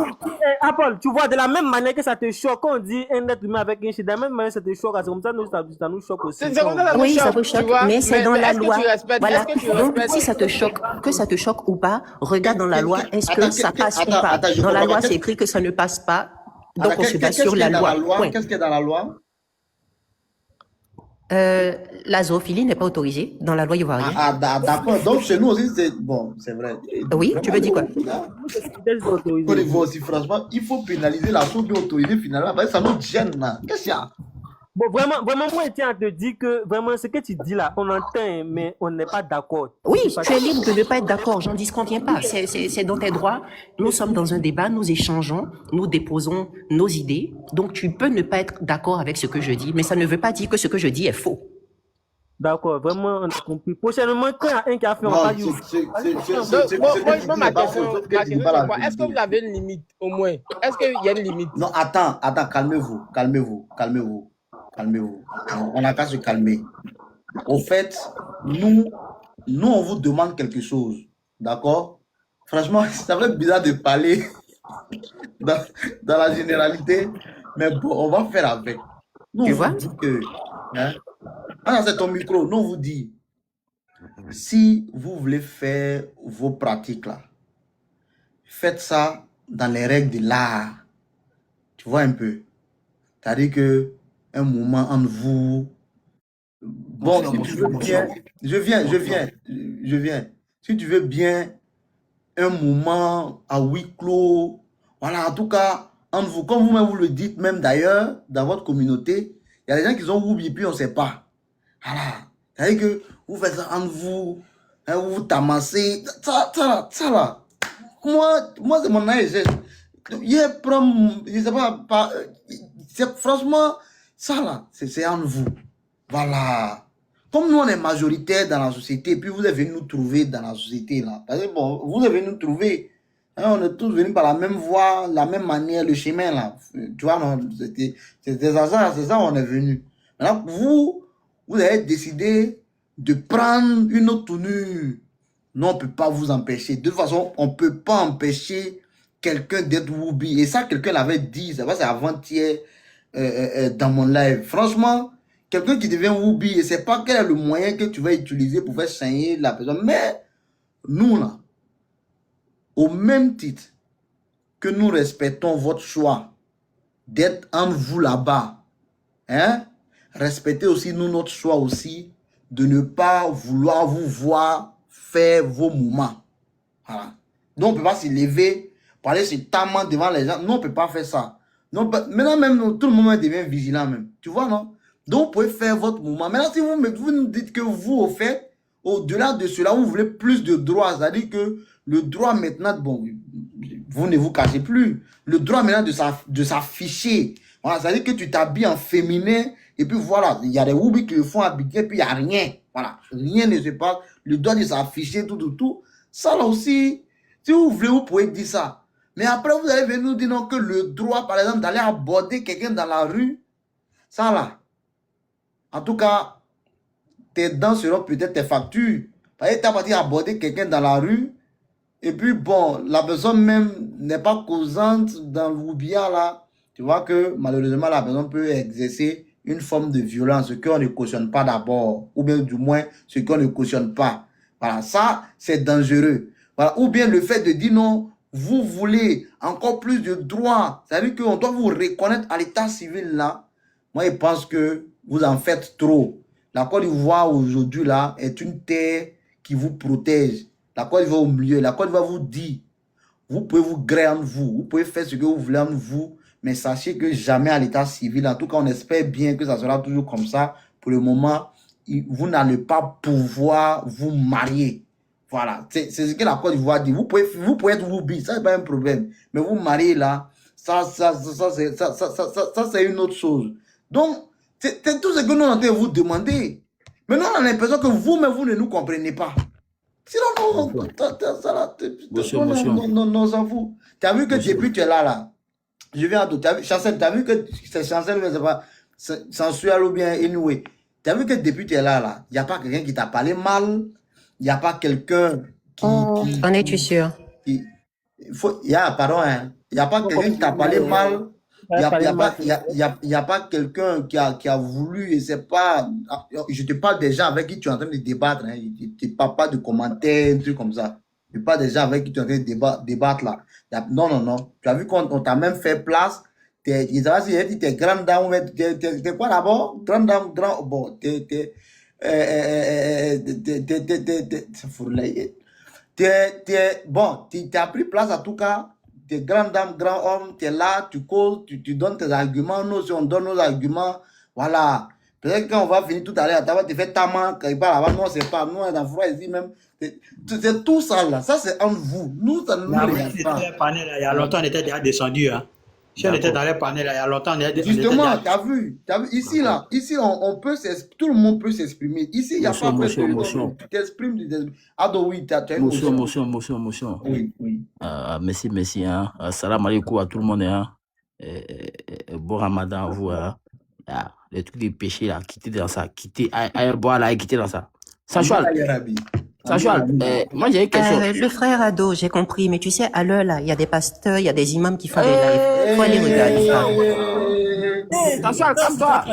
Apple, tu vois, de la même manière que ça te choque, quand on dit un être humain avec un chien, de la même manière ça te choque, c'est comme ça, ça nous choque aussi. C'est comme ça, ça nous Oui, ça choque, vous tu choque, vois. mais c'est dans la est-ce que loi. tu respectes? Voilà. Est-ce que tu Donc, respectes? si ça te choque, que ça te choque ou pas, regarde dans la loi, est-ce que ça passe ou pas? Attends, je Dans la comprends loi, pas. c'est écrit que ça ne passe pas. Donc, Alors, on se base sur la loi. Point. Qu'est-ce qu'il y a dans la loi? La zoophilie n'est pas autorisée dans la loi ivoirienne. D'accord. Donc, chez nous aussi, c'est bon, c'est vrai. Oui, tu veux dire quoi? Côte d'Ivoire aussi, franchement, il faut pénaliser la chose bien autorisée finalement, parce que ça nous gêne là. Qu'est-ce qu'il y a? Bon, vraiment, moi, je tiens à te dire que vraiment, ce que tu dis là, on entend, mais on n'est pas d'accord. Oui, tu es libre de ne pas être d'accord, j'en disconviens pas. C'est dans tes droits. Nous sommes dans un débat, nous échangeons, nous déposons nos idées. Donc, tu peux ne pas être d'accord avec ce que je dis, mais ça ne veut pas dire que ce que je dis est faux. D'accord, vraiment, on a compris. Prochainement, quand il y a un qui a fait, on va pas dire. Moi, ma question, c'est quoi? Est-ce que vous avez une limite, au moins? Est-ce qu'il y a une limite? Non, attends, calmez-vous. On n'a qu'à se calmer. Au fait, nous, on vous demande quelque chose. D'accord? Franchement, ça fait bizarre de parler dans la généralité, mais bon, on va faire avec. Nous, Tu on vois? vous dit que. Hein? Ah, c'est ton micro. Nous, on vous dit, si vous voulez faire vos pratiques là, faites ça dans les règles de l'art. Tu vois un peu? C'est-à-dire que un moment entre vous. Bon, je viens. Si tu veux bien un moment à huis clos, voilà, en tout cas, entre vous, comme vous-même vous le dites, même d'ailleurs, dans votre communauté, il y a des gens qui ont oublié, puis on ne sait pas. Voilà. C'est-à-dire que vous faites ça entre vous, hein, vous vous tamassez, ça là. Moi c'est mon âge. Je sais pas, franchement, ça là, c'est entre vous. Voilà. Comme nous, on est majoritaire dans la société, puis vous êtes venu nous trouver dans la société là. Parce que bon, vous êtes venu nous trouver. Hein, on est tous venus par la même voie, la même manière, le chemin là. Tu vois, non, c'est ça où on est venu. Maintenant, vous avez décidé de prendre une autre tournure. Non, on ne peut pas vous empêcher. De toute façon, on ne peut pas empêcher quelqu'un d'être Whoopi. Et ça, quelqu'un l'avait dit, c'est avant-hier dans mon live. Franchement, quelqu'un qui devient Whoopi, et c'est pas quel est le moyen que tu vas utiliser pour faire saigner la personne. Mais nous, là, au même titre que nous respectons votre choix d'être entre vous là-bas, hein, respectez aussi nous notre choix aussi de ne pas vouloir vous voir faire vos mouvements. Voilà. Donc, on ne peut pas se lever, parler tamment devant les gens. Non, on ne peut pas faire ça. Non, maintenant, même, tout le monde devient vigilant même. Tu vois, non? Donc, vous pouvez faire votre mouvement. Maintenant, si vous nous dites que vous, au fait, au-delà de cela, vous voulez plus de droits. C'est-à-dire que le droit maintenant, bon, vous ne vous cachez plus. Le droit maintenant de s'afficher. Voilà, c'est-à-dire que tu t'habilles en féminin et puis voilà, il y a des Whoopi qui le font habiller et puis il n'y a rien. Voilà, rien ne se passe. Le droit de s'afficher, tout. Ça là aussi, si vous voulez, vous pouvez dire ça. Mais après, vous allez venir nous dire non, que le droit, par exemple, d'aller aborder quelqu'un dans la rue, ça là. En tout cas, tes dents seront peut-être tes factures. Parce que tu as parti aborder quelqu'un dans la rue, et puis bon, la personne même n'est pas causante dans le Woubia là. Tu vois que malheureusement, la personne peut exercer une forme de violence, ce qu'on ne cautionne pas d'abord, ou bien du moins ce qu'on ne cautionne pas. Voilà, ça, c'est dangereux. Voilà. Ou bien le fait de dire non, vous voulez encore plus de droits, c'est-à-dire qu'on doit vous reconnaître à l'état civil là. Moi, je pense que vous en faites trop. La Côte d'Ivoire aujourd'hui là est une terre qui vous protège. La Côte d'Ivoire au milieu, la Côte d'Ivoire vous dit, vous pouvez vous greffer en vous pouvez faire ce que vous voulez en vous, mais sachez que jamais à l'état civil, en tout cas on espère bien que ça sera toujours comme ça. Pour le moment, vous n'allez pas pouvoir vous marier. Voilà, c'est ce que la Côte d'Ivoire dit. Vous pouvez être Whoopi, ça c'est pas un problème. Mais vous marier là, ça c'est une autre chose. Donc, c'est tout ce que nous on vous demander. Mais nous on a l'impression que vous-même vous ne nous comprenez pas. Sinon, non, s'en fout. Tu as vu que depuis tu es là. Je viens à tout. Chancel, tu as vu que c'est Chancel, mais c'est pas sensuel ou bien anyway. Tu as vu que depuis tu es là. Il n'y a pas quelqu'un qui t'a parlé mal. Il n'y a pas quelqu'un qui. En es-tu sûr? Pardon, hein. Il n'y a pas quelqu'un qui t'a parlé mal. Il n'y a pas quelqu'un qui a voulu, et c'est pas. Je te parle des gens avec qui tu es en train de débattre. Hein. Je ne te parle pas de commentaires, un truc comme ça. Je parle des gens avec qui tu es en train de débattre là. Non. Tu as vu qu'on t'a même fait place. Tu es grande dame, t'es quoi d'abord? Grande dame, bon, bon, tu as pris place en tout cas. Tu es grande dame, grand homme, tu es là, tu causes, tu donnes tes arguments, nous aussi on donne nos arguments, voilà. Peut-être quand on va finir tout à l'heure, tu vas te faire ta main, quand il parle avant, non, c'est pas, nous on est dans le froid ici même. C'est tout ça là, ça c'est entre vous. Nous, ça ne nous regarde pas. Il y a longtemps, on était déjà descendu. Hein. Si on était dans les panels, il y a longtemps, on était justement, tu as vu, ici là, on peut tout le monde peut s'exprimer. Ici, il n'y a pas de tu t'exprimes, Ado, oui, tu as une motion. Oui. Merci, hein. Salam alaikum à tout le monde, hein. Bon ramadan à vous, hein. Les trucs de péché là, quittez dans ça, quittez, boire là et quittez dans ça. Sachual, moi j'ai une question. Le frère Ado, j'ai compris, mais tu sais, à l'heure là, il y a des pasteurs, il y a des imams qui font des lives. Faut aller regarder ça. Sachual, comme toi.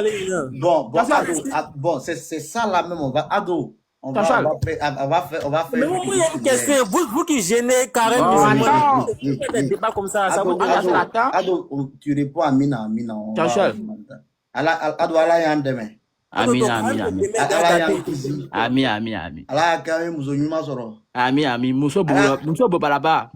Bon, c'est ça là même, on va faire. Mais moi, il y a une question, vous qui gênez carrément, des débats comme ça, ça vous Ado, tu réponds à Mina. Sachual. Ado, Allah y en demain. Ami. Muso bobalaba.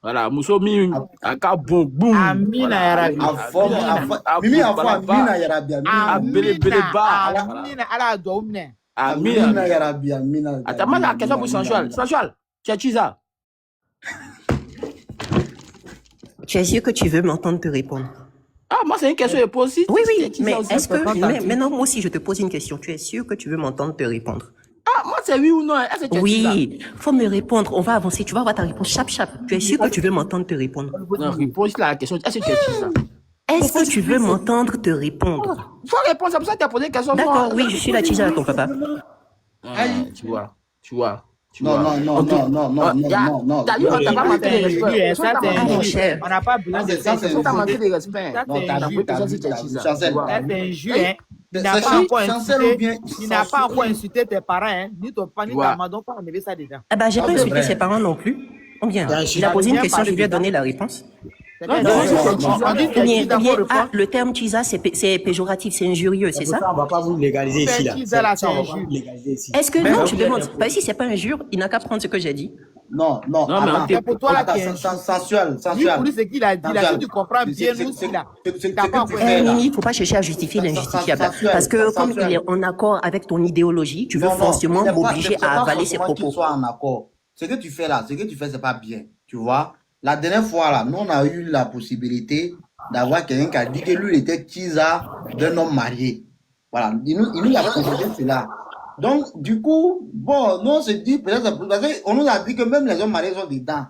Voilà, muso mi aka bon boum. Amina yarabi. Mimi amina yarabi. Amina ala do umne. Amina yarabi. Attends, la question pour Sensual, tu as ça? Tu es sûr que tu veux m'entendre te répondre? Ah moi, c'est une question de pose. Oui, oui, mais est-ce que... Mais maintenant, moi aussi, je te pose une question. Tu es sûr que tu veux m'entendre te répondre? Ah, moi, c'est oui ou non. Est-ce que tu as dit ça? Oui, faut me répondre. On va avancer. Tu vas avoir ta réponse. Chap, chap. Tu es sûr que tu veux m'entendre te répondre? Non, pose la question. Est-ce que tu as dit ça? Est-ce que tu veux m'entendre te répondre? Faut répondre, c'est pour ça que tu as posé une question. D'accord, oui, je suis la Tisa à ton papa. Tu vois. Non. D'ailleurs, on t'a pas manqué de respect. Ça, c'est Ah, mon injuste. cher. On n'a pas besoin de ça. On t'a manqué de respect. Non, t'as vu, Chancel. Ça, c'est injuste. Hein. Il n'a Sachez, pas encore Chancel ou bien- insulté, il n'a pas encore insulté tes parents, hein, ni ton père, ni ta maman, donc pas enlever ça dedans. Ah bah, j'ai Ah, pas c'est insulté vrai. ses parents non plus. Ou bien, Ben, il a posé une bien question, je parlé lui ai dedans. donné la réponse. C'est Ou bien, bien, d'accord, ah, le terme Tisa, c'est péjoratif, c'est injurieux, c'est ça? On va pas vous légaliser ici, là. Tisa, là, Ça, on va c'est pas vous légaliser ici. Est-ce que non, tu demandes? Bah, si c'est pas injure, il n'a qu'à prendre ce que j'ai dit. Non, mais attends. c'est pour toi là Attends, qui est sensuel. Lui, pour lui, c'est qu'il a dit, là, si tu comprends bien, nous, C'est- c'est là. c'est- T'as c'est pas que tu encore- fais, là. Mimi, il faut pas chercher à justifier l'injustifiable. Sensuel, Parce que comme sensuel. il est en accord avec ton idéologie, tu veux forcément c'est pas- m'obliger c'est à pas avaler ses forcément qu'il propos. soit en accord. Ce que tu fais là, c'est pas bien. Tu vois, la dernière fois là, nous on a eu la possibilité d'avoir quelqu'un qui a dit que lui il était Tisa d'un homme marié. Voilà, il nous a présenté cela. Donc, du coup, bon, nous on se dit peut-être parce qu'on nous a dit que même les hommes mariés sont dedans.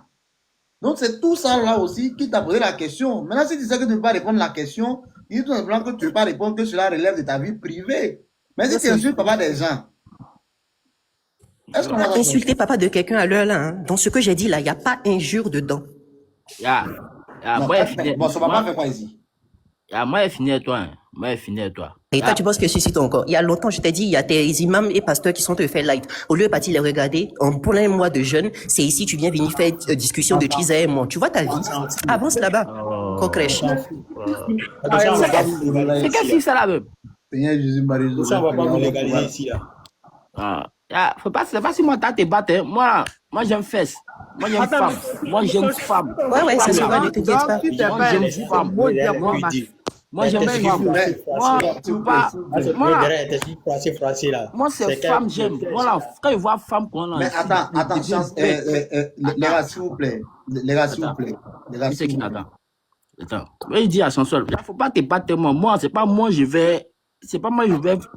Donc, c'est tout ça là aussi qui t'a posé la question. Maintenant, si tu sais que tu ne peux pas répondre à la question, dis tout simplement que tu ne peux pas répondre, que cela relève de ta vie privée. Mais si tu insultes pas des gens, est-ce qu'on va Insulter papa de quelqu'un à l'heure là, hein. Dans ce que j'ai dit là, il n'y a pas injure dedans. Non, Moi, il finit. bon, son papa fait quoi ici? Moi, il finit à toi. Moi, il finit à toi. Et toi, tu penses que ceci encore. Il y a longtemps, je t'ai dit, il y a tes imams et pasteurs qui sont te faire light. Au lieu de partir les regarder, en plein mois de jeûne, c'est ici, tu viens venir faire discussion de Tisa et moi. Tu vois ta vie. Avance là-bas. Concrèche. C'est quel fils ça là même? Seigneur Jésus-Marie. Ça, on va pas vous légaliser ici, là. C'est pas si moi t'as tes battes. Moi j'aime fesse. Moi j'aime femme. Moi j'aime femme. Ouais, ça se va, ne t'inquiète pas. Moi j'aime femme. Moi j'aime femme. Moi tu pas. Moi c'est femme j'aime. Voilà, quand je vois femme qu'on a. Mais attends, chance, les gars, s'il vous plaît. Les gars, s'il vous plaît. Les gars, s'il vous plaît. Attends. Il dit à son sol, il faut pas te battre moi. Moi, c'est pas moi je vais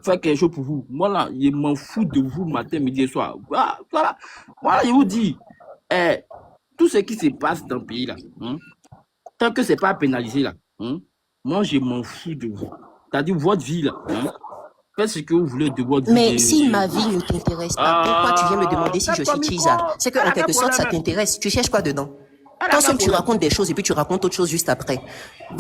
faire quelque chose pour vous. Moi là, je m'en fous de vous matin, midi et soir. Voilà. Voilà, je vous dis, tout ce qui se passe dans le pays là, tant que c'est pas pénalisé là, moi je m'en fous de vous. C'est-à-dire votre vie là, faites ce que vous voulez de votre vie. Mais si ma vie ne t'intéresse pas, pourquoi tu viens me demander si je suis Tisa? C'est qu'en quelque sorte, ça t'intéresse. Tu cherches quoi dedans? Toi seul, tu racontes des choses et puis tu racontes autre chose juste après. En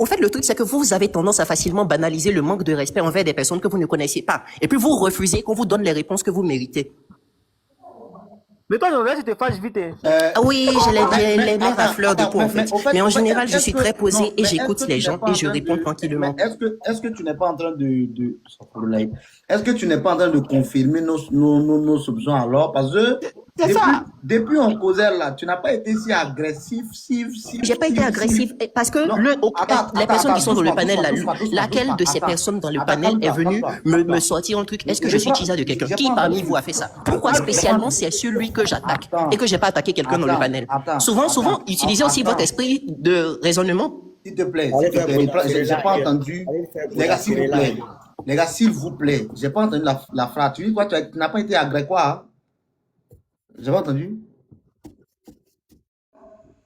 fait, le truc, c'est que vous avez tendance à facilement banaliser le manque de respect envers des personnes que vous ne connaissez pas. Et puis vous refusez qu'on vous donne les réponses que vous méritez. Mais toi, en vrai, tu te fâches vite. Hein. Oui, j'ai les nerfs à fleur de peau, en fait. Mais en général, je suis très posée et j'écoute les gens et je réponds tranquillement. Est-ce que tu n'es pas en train est-ce que tu n'es pas en train de confirmer nos soupçons alors? Parce que depuis on causait là, tu n'as pas été si agressif, J'ai pas été agressif parce que les personnes qui sont dans le panel là, laquelle de ces personnes dans le panel est venue me sortir un truc? Est-ce que je suis Tisa de quelqu'un? Qui parmi vous a fait ça? Pourquoi spécialement c'est celui que j'attaque et que j'ai pas attaqué quelqu'un dans le panel? Souvent, utilisez aussi votre esprit de raisonnement. S'il te plaît, j'ai pas entendu. Les gars, s'il vous plaît. Les gars, s'il vous plaît, j'ai pas entendu la phrase. Tu dis quoi? Tu n'as pas été agressé quoi? Hein? J'ai pas entendu.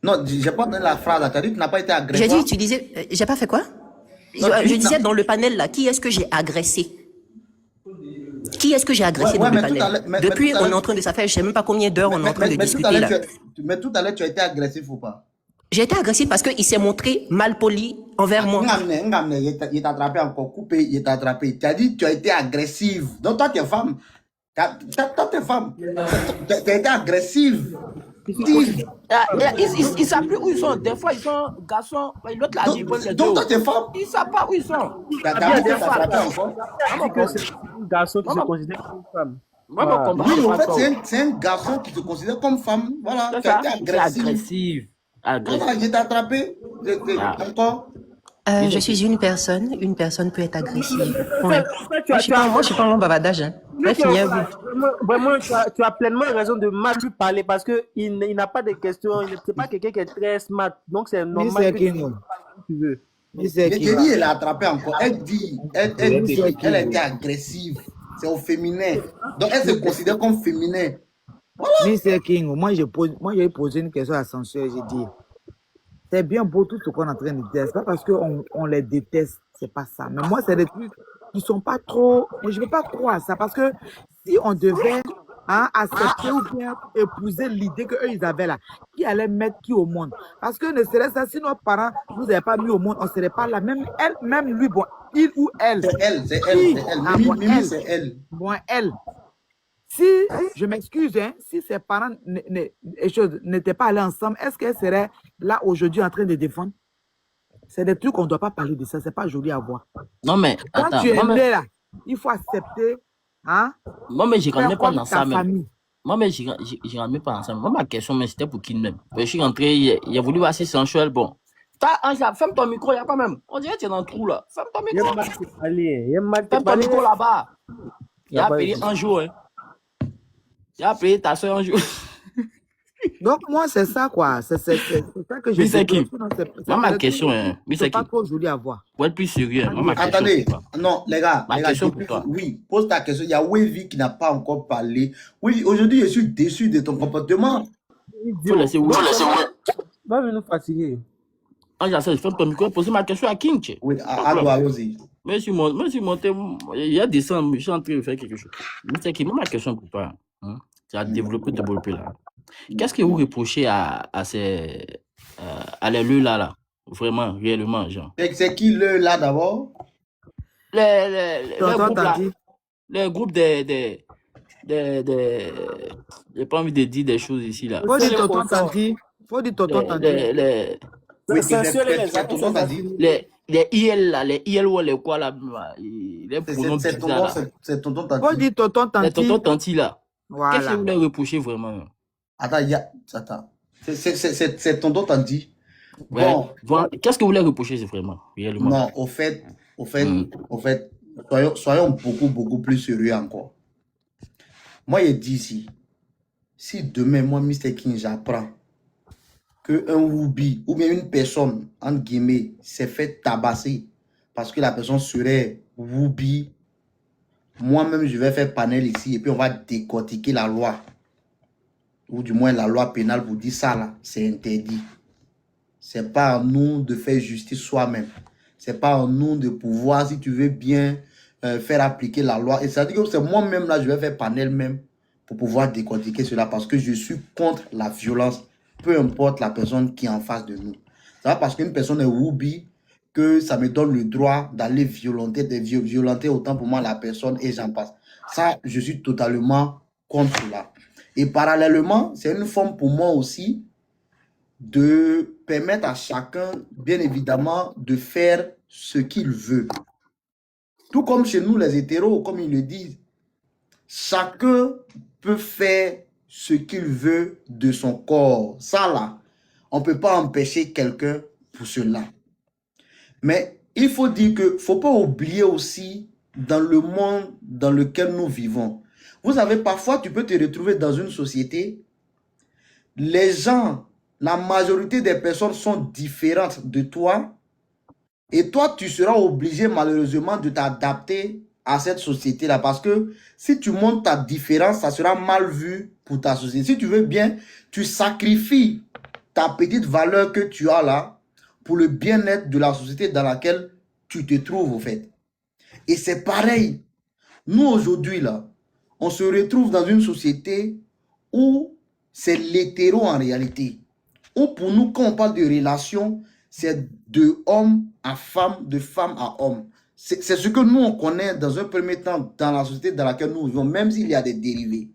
Non, j'ai pas entendu la phrase. Tu as dit que tu n'as pas été agressé. J'ai dit utiliser. J'ai pas fait quoi? Je disais dans le panel là, qui est-ce que j'ai agressé? Qui est-ce que j'ai agressé dans le panel? Depuis, on est en train de s'affaire, je sais même pas combien d'heures on est en train de discuter là. Mais tout à l'heure, tu as été agressif ou pas? J'ai été agressif parce qu'il s'est montré mal poli envers moi. Il t'a attrapé encore, coupé, il t'a attrapé. Tu as dit tu as été agressive. Donc toi, tu es femme. Toi, tu es femme. Tu as été agressive. Ils savent plus où ils sont. Des fois, ils sont garçons. L'autre là, ils prennent les deux. Donc toi, tu es femme. Ils savent pas où ils sont. Tu as dit que tu as attrapé encore. C'est un garçon qui se considère comme une femme. Oui, en fait, c'est un garçon qui se considère comme femme. Voilà, tu as été agressive. Voilà, il t'a attrapé. Encore. Je suis une personne peut être agressive. Ouais. Moi, je suis pas un bavardage. Hein. Vraiment, tu as pleinement raison de mal lui parler parce qu'il n'a pas de questions. C'est pas quelqu'un qui est très smart. Donc, c'est normal que tu veux. Mr. J'ai King, dit, elle a attrapé encore. Elle dit, elle Mr. dit, elle King, était agressive. C'est au féminin. Donc, elle se considère comme féminin. Mr. King, moi j'ai posé une question à Sensuel, j'ai dit, c'est bien beau tout ce qu'on est en train de dire, c'est pas parce qu'on les déteste, c'est pas ça. Mais moi, c'est des trucs qui sont pas trop, moi je veux pas croire à ça, parce que si on devait accepter ou bien épouser l'idée qu'eux ils avaient là, qui allait mettre qui au monde? Parce que ne serait-ce ça, si nos parents nous avaient pas mis au monde, on serait pas là. Même elle, même lui, bon, il ou elle. C'est elle, c'est elle, Si, c'est elle. ah, Mimi, bon, Mimi, elle, c'est elle. bon, elle. Si, je m'excuse, hein, si ses parents n'étaient pas allés ensemble, est-ce qu'elle serait là aujourd'hui en train de défendre? C'est des trucs qu'on ne doit pas parler de ça, c'est pas joli à voir. Non, mais Quand attends, tu es moi, né là, il faut accepter, hein, mais je rentre faire même pas comme dans ça ta même. famille. Moi, mais je rentre même pas dans ça. Moi, ma question, mais c'était pour qui même? Je suis rentré, il a voulu voir si sensuel. Bon. Angela, ferme ton micro, il y a quand même. On dirait que tu es dans le trou là. Ferme ton micro. Ferme ton micro là-bas. Il a appelé un jour. Hein. Il a appelé ta soeur un jour. Donc, moi, c'est ça, quoi. C'est ça que je Mr. dis. Kim, Sinon, moi, ma des question, trucs hein, qui sont Mr. pas Kim, trop jolis à voir. pour être plus sérieux, moi, ma question Attendez, pour toi. non, les gars, Ma question pour toi. oui, pose ta question. Il y a Wavy qui n'a pas encore parlé. Oui, aujourd'hui, je suis déçu de ton comportement. Faut laisser où? Va venir fatiguer. Angela, ferme ton micro, poser ma question à King. Tché. Oui, allons-y. Mais je suis monté, il y a des sons, je suis en train de faire quelque chose. Mr. Kim, moi, ma question pour toi, hein, tu as développé là. Qu'est-ce que vous reprochez à les lieux là, vraiment, réellement, genre? C'est qui le là d'abord? Le groupe des j'ai pas envie de dire des choses ici là. Faut dire tonton Tanti. Faut dire tonton Tanti. Les IL là, les IL ou les quoi là, les pronoms bizarres là. C'est tonton Tanti. Faut dire tonton Tanti. Les tonton Tanti là. Voilà. Qu'est-ce que vous leur reprochez vraiment? Attends. C'est tonton Tanti. Bon. Qu'est-ce que vous leur reprochez vraiment, réellement? Non, au fait, soyons beaucoup plus sérieux encore. Moi, il dit ici, si demain, moi, Mr. King, j'apprends qu'un Woubi ou bien une personne, entre guillemets, s'est fait tabasser parce que la personne serait Woubi, moi-même, je vais faire panel ici et puis on va décortiquer la loi. Ou du moins, la loi pénale vous dit ça, là, c'est interdit. C'est pas à nous de faire justice soi-même. C'est pas à nous de pouvoir, si tu veux bien, faire appliquer la loi. Et ça veut dire que c'est moi-même, là, je vais faire panel même pour pouvoir décortiquer cela parce que je suis contre la violence, peu importe la personne qui est en face de nous. C'est pas parce qu'une personne est Woubi que ça me donne le droit d'aller violenter autant pour moi la personne et j'en passe. Ça, je suis totalement contre cela. Et parallèlement, c'est une forme pour moi aussi de permettre à chacun, bien évidemment, de faire ce qu'il veut. Tout comme chez nous, les hétéros, comme ils le disent, chacun peut faire ce qu'il veut de son corps. Ça, là, on ne peut pas empêcher quelqu'un pour cela. Mais il faut dire que faut pas oublier aussi dans le monde dans lequel nous vivons. Vous savez, parfois, tu peux te retrouver dans une société, les gens, la majorité des personnes sont différentes de toi et toi, tu seras obligé malheureusement de t'adapter à cette société-là parce que si tu montres ta différence, ça sera mal vu pour ta société. Si tu veux bien, tu sacrifies ta petite valeur que tu as là pour le bien-être de la société dans laquelle tu te trouves, au fait. Et c'est pareil. Nous, aujourd'hui, là, on se retrouve dans une société où c'est l'hétéro en réalité. Où pour nous, quand on parle de relation, c'est de homme à femme, de femme à homme. C'est ce que nous, on connaît dans un premier temps dans la société dans laquelle nous vivons, même s'il y a des dérivés.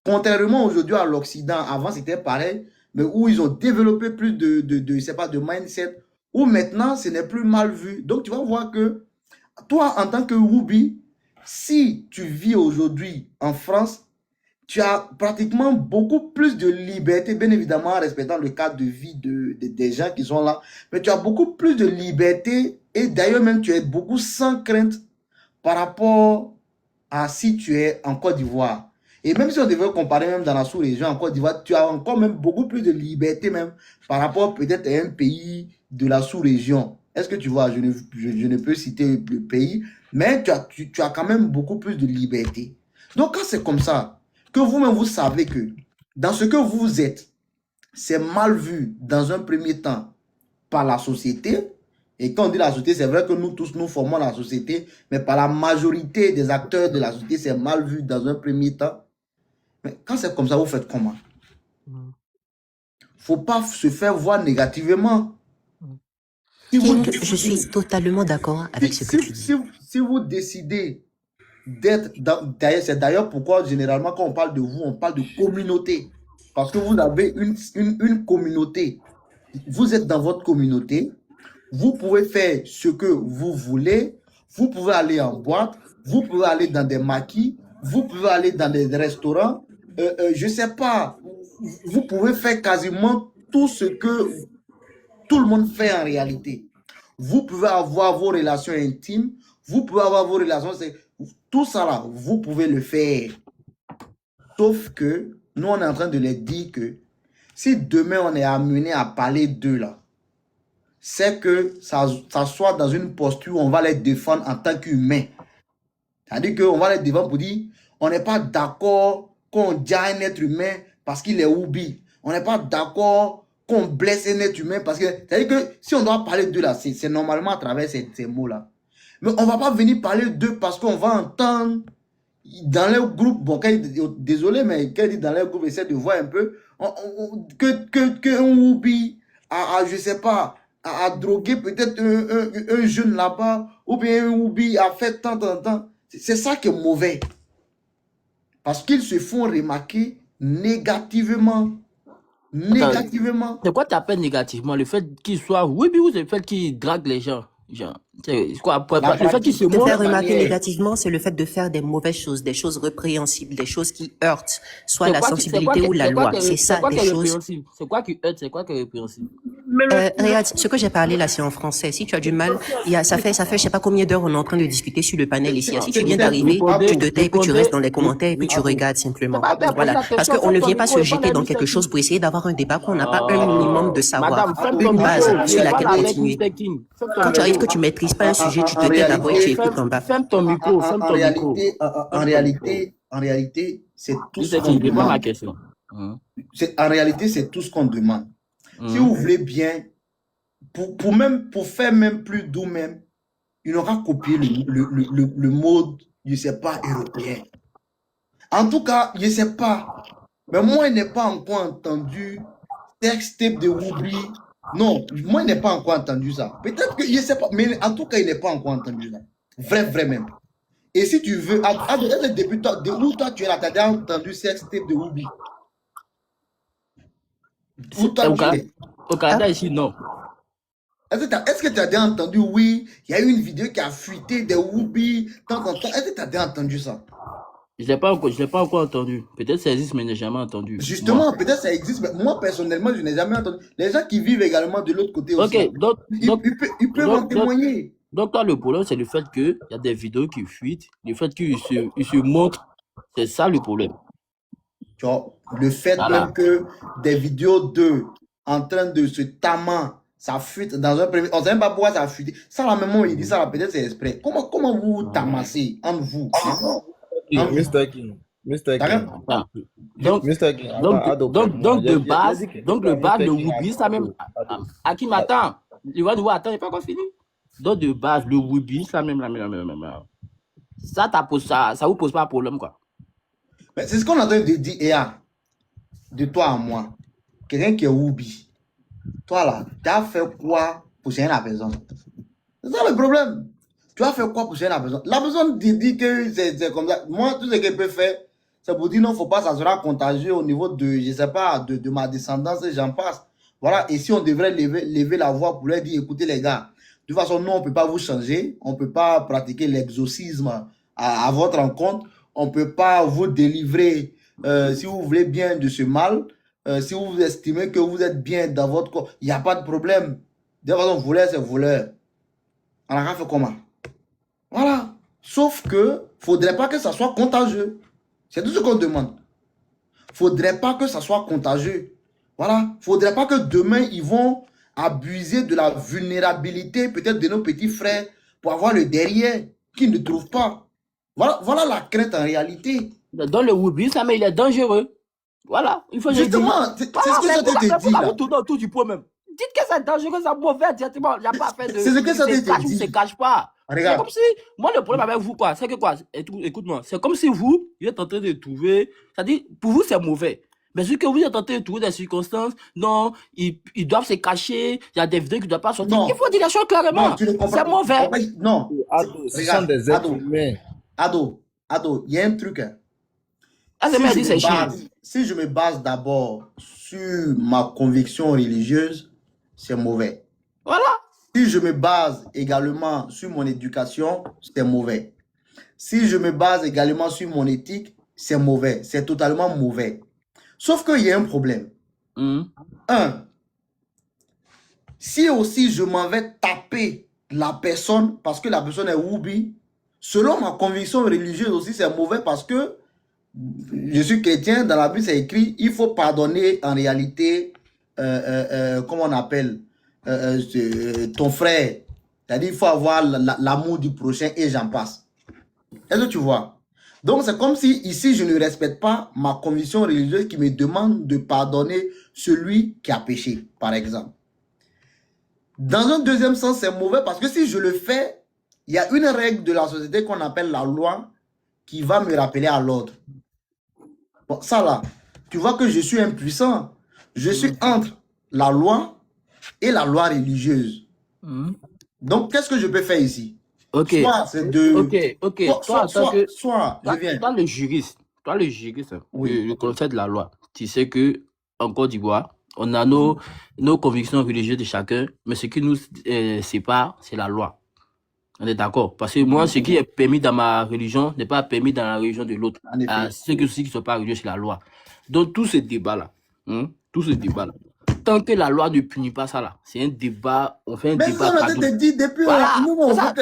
Contrairement aujourd'hui à l'Occident, avant c'était pareil, mais où ils ont développé plus de mindset, où maintenant ce n'est plus mal vu. Donc tu vas voir que toi, en tant que Woubi, si tu vis aujourd'hui en France, tu as pratiquement beaucoup plus de liberté, bien évidemment en respectant le cadre de vie des gens qui sont là, mais tu as beaucoup plus de liberté et d'ailleurs même tu es beaucoup sans crainte par rapport à si tu es en Côte d'Ivoire. Et même si on devait comparer même dans la sous-région en Côte d'Ivoire, tu as encore même beaucoup plus de liberté même par rapport peut-être à un pays de la sous-région. Est-ce que tu vois, je ne peux citer le pays, mais tu as quand même beaucoup plus de liberté. Donc, quand c'est comme ça, que vous-même, vous savez que dans ce que vous êtes, c'est mal vu dans un premier temps par la société. Et quand on dit la société, c'est vrai que nous tous, nous formons la société, mais par la majorité des acteurs de la société, c'est mal vu dans un premier temps. Mais quand c'est comme ça, vous faites comment? Faut pas se faire voir négativement. King, je suis totalement d'accord avec ce que tu dis. Si vous décidez d'être c'est d'ailleurs pourquoi généralement quand on parle de vous, on parle de communauté. Parce que vous avez une communauté. Vous êtes dans votre communauté. Vous pouvez faire ce que vous voulez. Vous pouvez aller en boîte. Vous pouvez aller dans des maquis. Vous pouvez aller dans des restaurants. Je ne sais pas. Vous pouvez faire quasiment tout ce que tout le monde fait en réalité. Vous pouvez avoir vos relations intimes. Vous pouvez avoir vos relations... Tout ça là, vous pouvez le faire. Sauf que nous, on est en train de leur dire que si demain on est amené à parler d'eux là, c'est que ça soit dans une posture où on va les défendre en tant qu'humains. C'est-à-dire qu'on va les défendre pour dire on n'est pas d'accord qu'on dit à un être humain parce qu'il est oubi. On n'est pas d'accord qu'on blesse un être humain parce que... C'est-à-dire que si on doit parler d'eux là, c'est normalement à travers ces mots-là. Mais on ne va pas venir parler d'eux parce qu'on va entendre dans leur groupe, bon, désolé, mais quand il dit dans leur groupe, essaie de voir un peu, que un oubi, je ne sais pas, à droguer peut-être un jeune là-bas, ou bien un oubi a fait tant. C'est ça qui est mauvais. Parce qu'ils se font remarquer négativement. C'est quoi tu appelles négativement? Le fait qu'il soit oui, ou le fait qu'il drague les gens? C'est quoi, le fait qu'il se De montre. faire remarquer négativement, c'est le fait de faire des mauvaises choses, des choses répréhensibles, des choses qui heurtent, soit la sensibilité ou la loi. C'est ça, des choses. C'est quoi qui heurte? C'est quoi qui est répréhensible? Regarde, ce que j'ai parlé là, c'est en français. Si tu as du mal, ça fait, je sais pas combien d'heures on est en train de discuter sur le panel ici. Si tu viens d'arriver, tu te tais, puis tu restes dans les commentaires, et puis tu regardes simplement. Voilà. Parce qu'on ne vient pas se jeter dans quelque chose pour essayer d'avoir un débat qu'on n'a pas un minimum de savoir, une base sur laquelle continuer. Quand tu arrives que tu maîtrises pas un sujet, tu te tais d'abord et tu écoutes en bas. Ferme ton micro, ferme ton micro. En réalité, c'est tout ce C'est qu'on pas ma demande. question. En réalité, c'est tout ce qu'on demande. Si vous voulez bien, pour faire même plus doux même, il aura copié le mode, je ne sais pas, européen. En tout cas, je ne sais pas. Mais moi, je n'ai pas encore entendu sextape de Woubi. Non, moi, je n'ai pas encore entendu ça. Peut-être que, je ne sais pas, mais en tout cas, il n'est pas encore entendu ça. Vrai même. Et si tu veux, depuis toi, de où toi tu es là, tu as déjà entendu sextape de Woubi? Où toi tu es? Au Canada, ici, non. Est-ce que tu as déjà entendu, oui, il y a eu une vidéo qui a fuité des Woubi, tant. Est-ce que tu as déjà entendu ça? Je l'ai pas encore entendu. Peut-être ça existe, mais je n'ai jamais entendu. Justement, peut-être ça existe, mais moi, personnellement, je n'ai jamais entendu. Les gens qui vivent également de l'autre côté aussi, ils peuvent en témoigner. Donc, là, le problème, c'est le fait qu'il y a des vidéos qui fuitent, le fait qu'ils se montrent. C'est ça le problème. Tu vois, le fait même que des vidéos d'eux en train de se tamer, ça fuite dans un premier... On ne sait même pas pourquoi ça a fuité. Ça, la même il dit ça, peut-être c'est exprès. Comment vous vous tamassez entre vous? Mr. King. Donc, de base, le Woubi, ça même... Qui m'attend? Il va nous voir, attends, il n'est pas encore fini. Donc, de base, le Woubi, ça même. Ça vous pose pas de problème, quoi. Mais c'est ce qu'on a en train de dire, de toi à moi. Quelqu'un qui est Woubi. Toi là, tu as fait quoi pour gêner la personne? C'est ça le problème. Tu as fait quoi pour gêner la personne? La personne dit que c'est comme ça. Moi, tout ce qu'elle peut faire, c'est pour dire non, faut pas, ça sera contagieux au niveau de, je sais pas, de ma descendance et j'en passe. Voilà. Et si on devrait lever la voix pour leur dire, écoutez les gars, de toute façon, nous, on peut pas vous changer. On peut pas pratiquer l'exorcisme à votre encontre. On peut pas vous délivrer, si vous voulez bien, de ce mal. Si vous estimez que vous êtes bien dans votre corps, il n'y a pas de problème. De toute façon, voleur, c'est voleur. On a fait comment? Voilà. Sauf que faudrait pas que ça soit contagieux. C'est tout ce qu'on demande. Faudrait pas que ça soit contagieux. Voilà. Faudrait pas que demain, ils vont abuser de la vulnérabilité peut-être de nos petits frères pour avoir le derrière qu'ils ne trouvent pas. Voilà la crainte en réalité. Dans le Woubi, ça, mais il est dangereux. Voilà, il faut que je dise. Justement, c'est ce que ça te dit là. Vous tournez autour du pot même. Dites que c'est dangereux, c'est mauvais, directement. Il n'y a pas à faire de. C'est ce que ça te cache ou dit. se cache pas. C'est Regarde. comme si. Moi, le problème avec vous, quoi, c'est que quoi, écoute-moi, c'est comme si vous êtes en train de trouver. C'est-à-dire, pour vous, c'est mauvais. Mais ce que vous êtes en train de trouver des circonstances, non, ils doivent se cacher, il y a des vidéos qui ne doivent pas sortir. Non. Il faut dire les choses clairement. Non, tu ne comprends C'est pas. mauvais. Non. Ado, ce sont Regarde, des êtres humains. Ado, il y a un truc. Hein. Ah, c'est bien dit, c'est chiant. Si je me base d'abord sur ma conviction religieuse, c'est mauvais. Voilà. Si je me base également sur mon éducation, c'est mauvais. Si je me base également sur mon éthique, c'est mauvais. C'est totalement mauvais. Sauf qu'il y a un problème. Un, si aussi je m'en vais taper la personne parce que la personne est Woubi, selon ma conviction religieuse aussi, c'est mauvais parce que je suis chrétien, dans la Bible c'est écrit, il faut pardonner en réalité, comment on appelle, ton frère. C'est-à-dire, il faut avoir l'amour du prochain et j'en passe. Est-ce que tu vois? Donc, c'est comme si ici, je ne respecte pas ma conviction religieuse qui me demande de pardonner celui qui a péché, par exemple. Dans un deuxième sens, c'est mauvais parce que si je le fais, il y a une règle de la société qu'on appelle la loi qui va me rappeler à l'ordre. Bon, ça là, tu vois que je suis impuissant. Je suis entre la loi et la loi religieuse. Donc, qu'est-ce que je peux faire ici? Ok. Soit c'est de... Ok. Toi, le juriste, oui. le conseil de la loi, tu sais que en Côte d'Ivoire, on a nos convictions religieuses de chacun, mais ce qui nous sépare, c'est la loi. On est d'accord? Parce que moi, ce qui est permis dans ma religion n'est pas permis dans la religion de l'autre. Ceux qui ne sont pas religieux, c'est la loi. Donc, tout ce débat-là, tant que la loi ne punit pas ça, là, c'est un débat, on fait un débat. Mais ça, on a dit depuis, nous, on veut que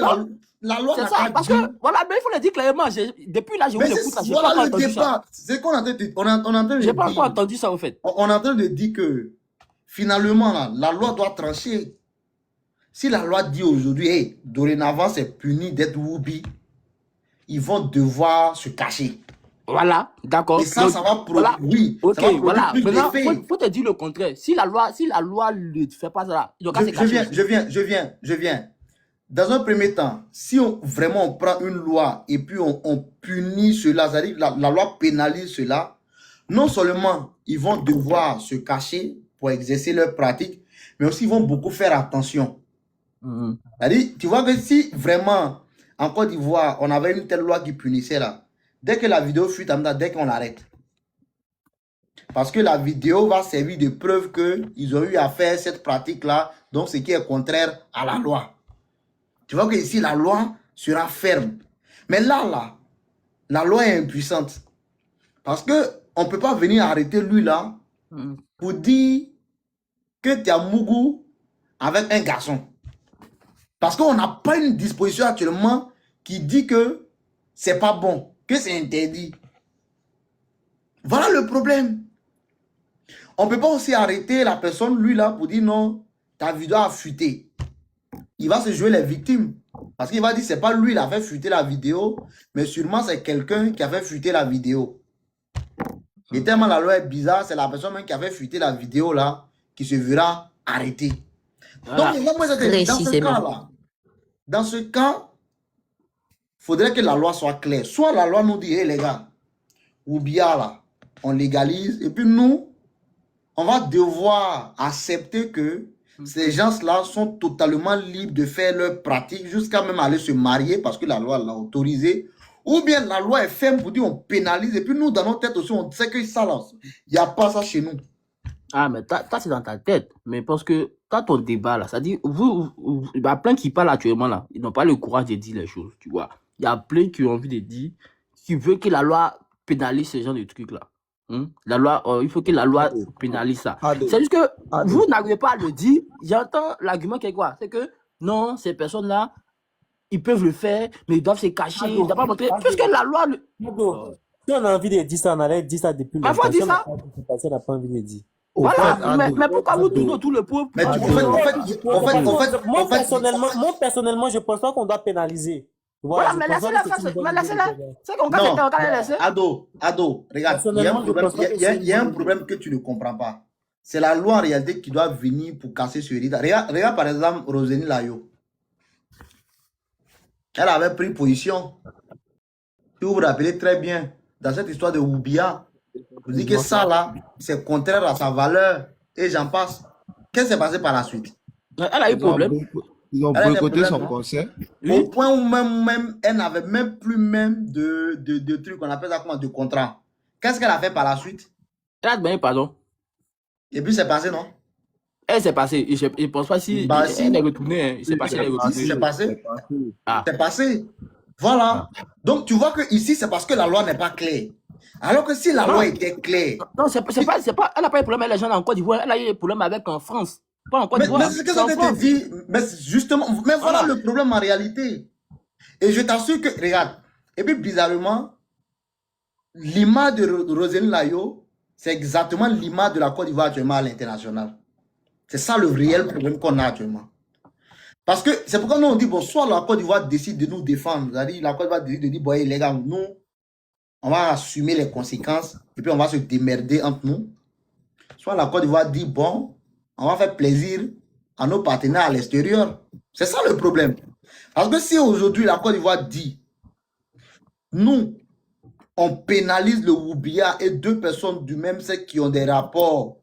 la loi n'a pas parce dit. que, voilà, mais il faut le dire clairement. Depuis là, je vous écoute, là, j'ai pas encore entendu ça. C'est qu'on a entendu. J'ai pas encore entendu ça, en fait. On est en train de dire que, finalement, là, la loi doit trancher. Si la loi dit aujourd'hui, hey, dorénavant, c'est puni d'être Woubi, ils vont devoir se cacher. Voilà, d'accord. Et ça, ça va produire. Oui, ok, ça va voilà. Maintenant, il faut te dire le contraire. Si la loi ne fait pas ça, il doit se cacher. Je viens. Dans un premier temps, si vraiment on prend une loi et puis on punit cela, c'est-à-dire la loi pénalise cela, non seulement ils vont devoir se cacher pour exercer leur pratique, mais aussi ils vont beaucoup faire attention. C'est-à-dire, tu vois que si vraiment en Côte d'Ivoire, on avait une telle loi qui punissait là, dès que la vidéo fuite, dès qu'on l'arrête. Parce que la vidéo va servir de preuve qu'ils ont eu à faire cette pratique-là, donc ce qui est contraire à la loi. Tu vois que ici, la loi sera ferme. Mais là, la loi est impuissante. Parce qu'on ne peut pas venir arrêter lui là pour dire que tu as Mougou avec un garçon. Parce qu'on n'a pas une disposition actuellement qui dit que c'est pas bon, que c'est interdit. Voilà le problème. On ne peut pas aussi arrêter la personne, lui là, pour dire non, ta vidéo a fuité. Il va se jouer les victimes. Parce qu'il va dire, c'est pas lui qui a fait fuiter la vidéo, mais sûrement c'est quelqu'un qui a fait fuiter la vidéo. Et tellement la loi est bizarre, c'est la personne même qui a fait fuiter la vidéo là, qui se verra arrêtée. Voilà. Donc, dans ce cas, il faudrait que la loi soit claire. Soit la loi nous dit, hey, les gars, ou bien là, on légalise, et puis nous, on va devoir accepter que ces gens-là sont totalement libres de faire leur pratique jusqu'à même aller se marier parce que la loi l'a autorisé. Ou bien la loi est ferme pour dire on pénalise. Et puis nous, dans notre tête aussi, on sait que ça, là, il n'y a pas ça chez nous. Ah, mais ça, c'est dans ta tête. Mais parce que t'as ton débat, là, ça dit, il y a plein qui parlent actuellement, là. Ils n'ont pas le courage de dire les choses, tu vois. Il y a plein qui ont envie de dire, qui veulent que la loi pénalise ce genre de trucs-là. La loi, il faut que la loi pénalise ça. C'est juste que vous n'arrivez pas à le dire. J'entends l'argument qui est quoi? C'est que non, ces personnes-là, ils peuvent le faire, mais ils doivent se cacher, ils ne doivent pas montrer. Puisque la loi. Si on a envie de dire ça, on allait dire ça depuis longtemps. Parfois, on dit ça. On n'a pas envie de dire. Au fait, mais pourquoi vous tournez autour le pauvre? Mais Moi, personnellement, je pense pas qu'on doit pénaliser. Voilà, Je mais pense pas laissez-la que faire. c'est une bonne Mais idée laissez-la. de faire. C'est qu'on va non, laisser. Ado, regarde, il y a un Personnellement, je problème, pense pas que c'est il y a un problème que tu ne comprends pas. C'est la loi en réalité qui doit venir pour casser ce rideau. Regarde par exemple Roselyne Layo. Elle avait pris position. Si vous vous rappelez très bien, dans cette histoire de Oubia, vous dites que ça là, c'est contraire à sa valeur et j'en passe. Qu'est-ce qui s'est passé par la suite? Elle a eu problème. Ils ont Elle a des boycotté son problèmes, concert. Au point où même elle n'avait même plus de trucs, on appelle ça comment, de contrat. Qu'est-ce qu'elle a fait par la suite? Elle a demandé pardon. Et puis c'est passé, non? Elle s'est passée. Je ne pense pas si Bah, elle si. est retournée. Hein. Il s'est passé, elle est retournée. C'est passé. Ah. C'est passé. Voilà. Donc tu vois que ici, c'est parce que la loi n'est pas claire. Alors que si la loi était claire. Non, c'est pas. Elle n'a pas eu de problème avec les gens en Côte d'Ivoire. Elle a eu des problèmes avec en France. Pas en Côte d'Ivoire. Mais c'est ce que ça te dit. Mais justement, mais voilà le problème en réalité. Et je t'assure que, regarde, et puis bizarrement, l'image de Roselyne Layo, c'est exactement l'image de la Côte d'Ivoire actuellement à l'international. C'est ça le réel problème qu'on a actuellement. Parce que c'est pourquoi nous on dit, bon, soit la Côte d'Ivoire décide de nous défendre, c'est-à-dire la Côte d'Ivoire décide de dire, bon, les gars, nous, on va assumer les conséquences et puis on va se démerder entre nous. Soit la Côte d'Ivoire dit, bon, on va faire plaisir à nos partenaires à l'extérieur. C'est ça le problème. Parce que si aujourd'hui la Côte d'Ivoire dit, nous, on pénalise le Oubia et deux personnes du même sexe qui ont des rapports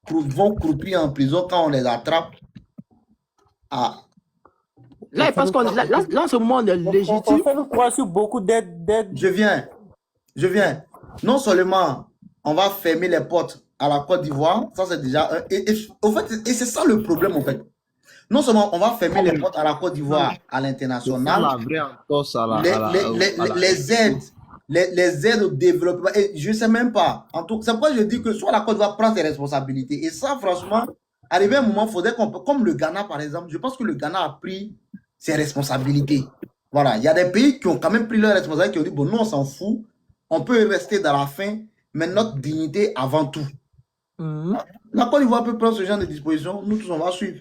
vont croupir en prison quand on les attrape. Ah. Là, parce qu'on là, en ce moment, on est légitime. On fait croire sur beaucoup d'aide. Je viens. Non seulement on va fermer les portes à la Côte d'Ivoire, ça c'est déjà au fait, et c'est ça le problème en fait. Non seulement on va fermer les portes à la Côte d'Ivoire à l'international, les aides au développement, et je ne sais même pas. En tout, c'est pourquoi je dis que soit la Côte d'Ivoire prend ses responsabilités. Et ça, franchement, arrivé un moment, il faudrait qu'on peut, comme le Ghana par exemple, je pense que le Ghana a pris ses responsabilités. Voilà, il y a des pays qui ont quand même pris leurs responsabilités, qui ont dit, bon, nous on s'en fout, on peut rester dans la faim, mais notre dignité avant tout. La Côte d'Ivoire peut prendre ce genre de dispositions, nous tous on va suivre.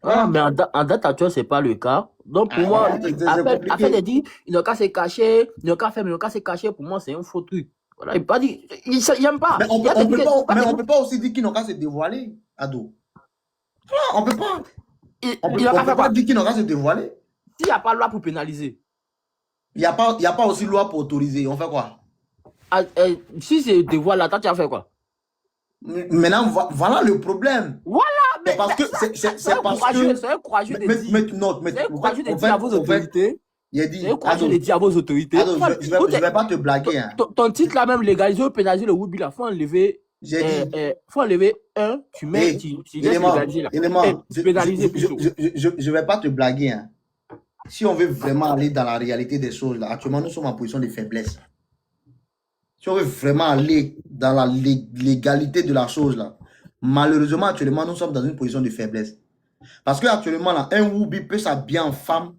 Voilà. Mais en date actuelle, ce n'est pas le cas. Donc, pour moi, afin de dire, il n'a qu'à se cacher, il n'a qu'à faire, mais il n'a qu'à se cacher, pour moi, c'est un faux truc. Voilà, il n'a pas dit, il n'aime pas. Mais on ne peut pas aussi dire qu'il n'a qu'à se dévoiler, Ado. Non, on ne peut pas. On ne peut pas dire qu'il n'a qu'à se dévoiler. S'il n'y a pas de loi pour pénaliser. Il n'y a pas aussi loi pour autoriser. On fait quoi? Si c'est dévoile, là, tu as fait quoi? Maintenant, voilà le problème. Voilà, mais parce que c'est un courageux de dire à vos autorités. C'est un courageux de dire à vos autorités. Je ne vais pas te blaguer. Hein. Ton titre là même, légaliser ou pénaliser le Woubi, il faut enlever. Faut enlever un, tu mets, tu laisses légaliser là. Je ne vais pas te blaguer. Hein. Si on veut vraiment aller dans la réalité des choses, là, actuellement, nous sommes en position de faiblesse. Si on veut vraiment aller dans la légalité de la chose, là, malheureusement, actuellement, nous sommes dans une position de faiblesse. Parce qu'actuellement, là, un Woubi peut s'habiller en femme,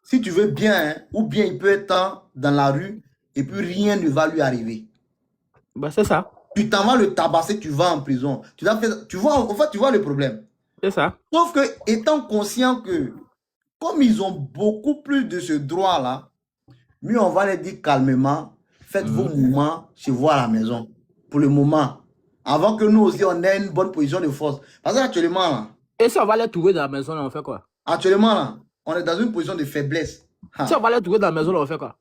si tu veux bien, hein, ou bien il peut être dans la rue, et puis rien ne va lui arriver. Bah, c'est ça. Tu t'en vas le tabasser, tu vas en prison. Tu vois, en fait, tu vois le problème. C'est ça. Sauf que, étant conscient que, comme ils ont beaucoup plus de ce droit-là, mieux on va les dire calmement, faites vos mouvements chez vous à la maison. Pour le moment. Avant que nous aussi, on ait une bonne position de force. Parce qu'actuellement, là... Et si on va les trouver dans la maison, là, on fait quoi? Actuellement, là, on est dans une position de faiblesse. Si on va les trouver dans la maison, là, on fait quoi?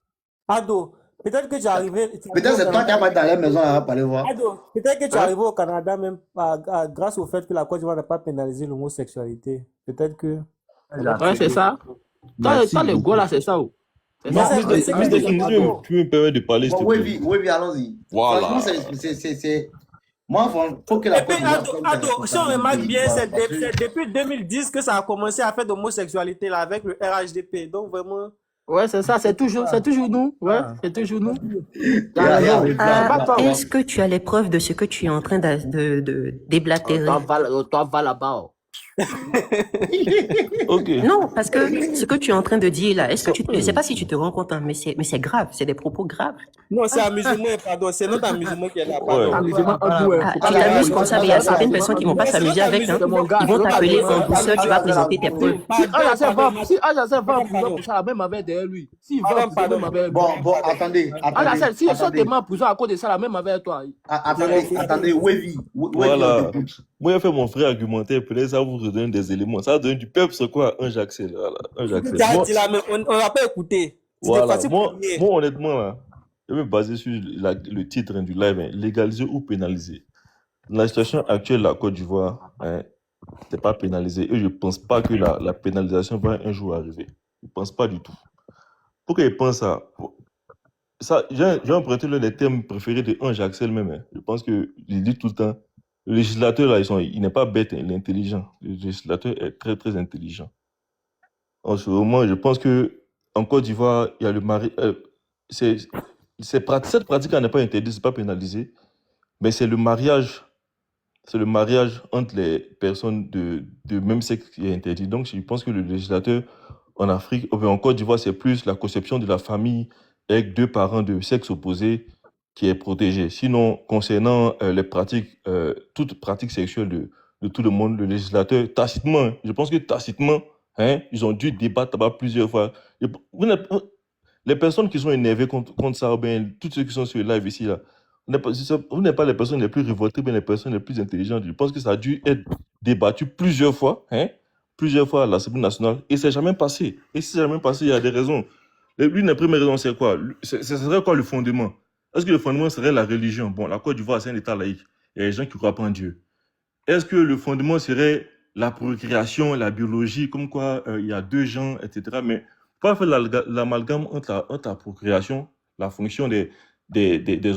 Ado, peut-être que tu es arrivé... Peut-être c'est toi qui as pas dans la maison, là, pour aller voir. Ado, peut-être que tu es arrivé au Canada même grâce au fait que la Côte d'Ivoire n'a pas pénalisé l'homosexualité. Peut-être que... Ouais, c'est ça. Toi, le gars, là, c'est ça. Tu me permets de parler, s'il te plaît. Oui, allons-y. Voilà. Moi, il faut que la Côte d'Ivoire... Si on remarque bien, c'est depuis 2010 que ça a commencé à faire de l'homosexualité là, avec le RHDP. Donc, vraiment... Ouais, c'est ça, c'est toujours nous. Ouais, c'est toujours nous. Est-ce que tu as les preuves de ce que tu es en train de déblatérer? Toi, va là-bas. Ok. Non, parce que ce que tu es en train de dire là, je sais pas si tu te rends compte, hein, mais c'est grave, c'est des propos graves. Non, c'est amusement, pardon, c'est notre amusement qui est là, Ouais. pardon. Amusement, Ah, tu t'amuses comme ça, mais il y a certaines personnes qui vont pas s'amuser avec, hein. Ils vont t'appeler en douceur, tu vas présenter tes preuves. Si Ajacel va en prison pour ça, la même avec derrière lui. S'il va en prison, même avec lui. Bon, attendez. Ajacel, si ils sont tellement en prison à cause de ça, la même avec toi. Attendez, Wavy. Voilà. Moi, j'ai fait mon frère argumentaire, peut-être ça vous redonne des éléments. Ça donne du peuple, c'est quoi un Jacques-Cel, voilà. Un Jacques-Cel. Tu as Moi, dit là, mais on n'a pas écouté. C'était voilà. facile pour nier. Moi, honnêtement, là, je vais me baser sur le titre du live, hein, légaliser ou pénaliser. Dans la situation actuelle, la Côte d'Ivoire, hein, c'est pas pénalisé. Et je pense pas que la pénalisation va un jour arriver. Je pense pas du tout. Pourquoi ils pensent ça? Ça, j'ai emprunté l'un des termes préférés de Ange Axel même. Hein. Je pense que, je dis tout le temps, le législateur, là, il n'est pas bête, hein, il est intelligent. Le législateur est très, très intelligent. En ce moment, je pense que en Côte d'Ivoire, il y a le mari. Cette pratique-là n'est pas interdite, c'est pas pénalisé, mais c'est le mariage entre les personnes de même sexe qui est interdit. Donc, je pense que le législateur en Afrique, ou bien en Côte d'Ivoire, c'est plus la conception de la famille avec deux parents de sexe opposé qui est protégée. Sinon, concernant les pratiques, toute pratique sexuelle de tout le monde, le législateur, tacitement, hein, je pense que tacitement, hein, ils ont dû débattre là-bas plusieurs fois. Les personnes qui sont énervées contre ça, ou bien tous ceux qui sont sur le live ici, là, vous n'êtes pas les personnes les plus révoltées, mais les personnes les plus intelligentes. Je pense que ça a dû être débattu plusieurs fois, hein, plusieurs fois à l'Assemblée nationale, et c'est jamais passé. Et si c'est jamais passé, il y a des raisons. L'une des premières raisons, c'est quoi? Ce serait quoi le fondement? Est-ce que le fondement serait la religion? Bon, la Côte d'Ivoire, c'est un État laïque. Il y a des gens qui ne croient pas en Dieu. Est-ce que le fondement serait la procréation, la biologie, comme quoi il y a deux gens, etc. Mais pas faire l'amalgame entre la procréation, la fonction des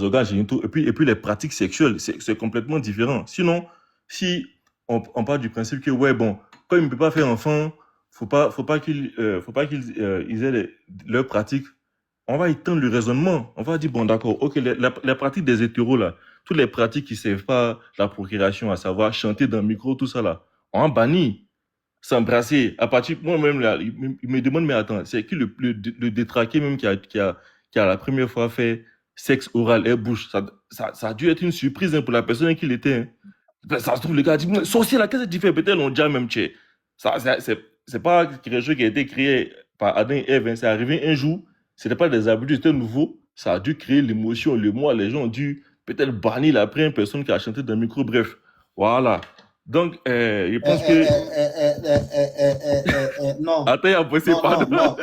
organes génitaux et puis les pratiques sexuelles. C'est complètement différent. Sinon, si on part du principe que, ouais, bon, comme il ne peut pas faire enfant, faut pas qu'ils ils aient leurs pratiques. On va étendre le raisonnement. On va dire, bon, d'accord, ok, les pratiques des hétéros, là, toutes les pratiques qui ne servent pas la procréation, à savoir chanter dans le micro, tout ça, là, on en bannit. S'embrasser. À partir, moi-même, là, il me demande, mais attends, c'est qui le détraqué même qui a la première fois fait sexe oral et bouche? Ça a dû être une surprise, hein, pour la personne qui l'était. Hein. Ben, ça se trouve, le gars dit, sorcier, là, qu'est-ce que tu fais? Peut-être on dit même, tché. C'est pas quelque chose qui a été créé par Adam et Ève, hein. C'est arrivé un jour. Ce n'était pas des habitudes, c'était nouveau. Ça a dû créer l'émotion, le moi. Les gens ont dû peut-être bannir la première personne qui a chanté dans le micro. Bref, voilà. Donc, je pense que... non. Attends, il a bossé pas. Non.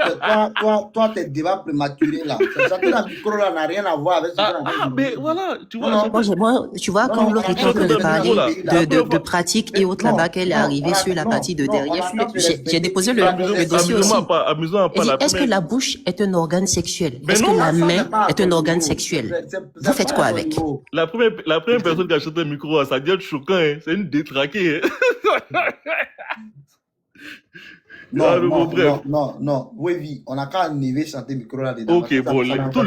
Toi, tes débats prématurés là. Chanter dans le micro là n'a rien à voir avec ce mais voilà, tu vois. Moi, tu vois, quand l'autre était en train de parler de pratiques et autres là-bas, qu'elle est arrivée sur la partie de derrière, j'ai déposé le dossier aussi. Est-ce que la bouche est un organe sexuel? Est-ce que la main est un organe sexuel? Vous faites quoi avec? La première personne qui a chanté le micro, ça doit être choquant, hein. C'est une détraquée. Non. Oui, on n'a qu'à enlever chanter micro là dedans. Ok, bon, tout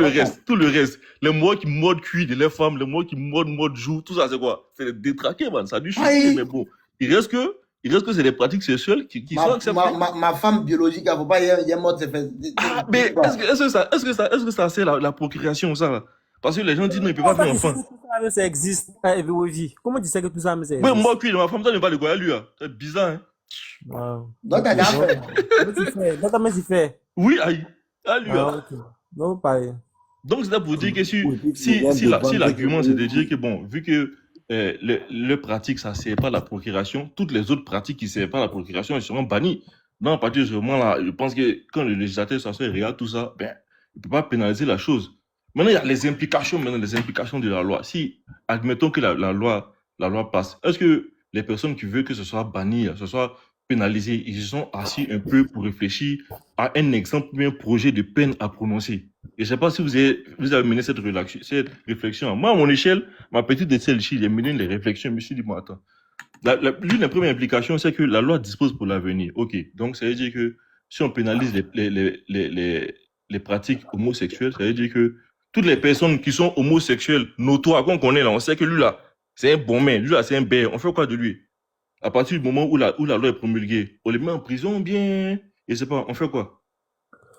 le reste, les mots qui mordent cuit de les femmes, les mots qui mordent joue, tout ça, c'est quoi? C'est détraqué, man. Ça a dû choquer, mais bon. Il reste que c'est des pratiques sexuelles qui sont acceptées. Ma femme biologique, elle ne faut pas y avoir mort, c'est fait. Mais est-ce que ça c'est la procréation, ça, là? Parce que les gens disent non, ils ne peuvent pas faire enfant. Ça existe, comment tu sais que tout ça, ça existe? Mais moi, cuit, ma femme, ça ne va pas le quoi, lui, c'est bizarre, hein. Wow. Donc, t'as déjà fait. Comment tu fais? Oui, aïe. Lui, non, pareil. Donc, c'est là pour dire que si l'argument, c'est de dire que, bon, vu que le pratique, ça ne sert pas à la procréation, toutes les autres pratiques qui ne servent pas à la procréation, elles seront bannies. Donc, à partir de ce moment-là, je pense que quand le législateur s'assoit et regarde tout ça, ben, il ne peut pas pénaliser la chose. Maintenant, il y a les implications de la loi. Si, admettons que la loi passe, est-ce que les personnes qui veulent que ce soit banni, ce soit pénalisé, ils se sont assis un peu pour réfléchir à un exemple, un projet de peine à prononcer? Et je ne sais pas si vous avez mené cette réflexion. Moi, à mon échelle, ma petite échelle, j'ai mené les réflexions. Je me suis dit, bon, attends. L'une des premières implications, c'est que la loi dispose pour l'avenir. OK. Donc, ça veut dire que si on pénalise les pratiques homosexuelles, ça veut dire que toutes les personnes qui sont homosexuelles, notoires, qu'on connaît là, on sait que lui là, c'est un bon mec, lui là, c'est un bête. On fait quoi de lui? À partir du moment où la loi est promulguée, on les met en prison bien, je sais pas, on fait quoi?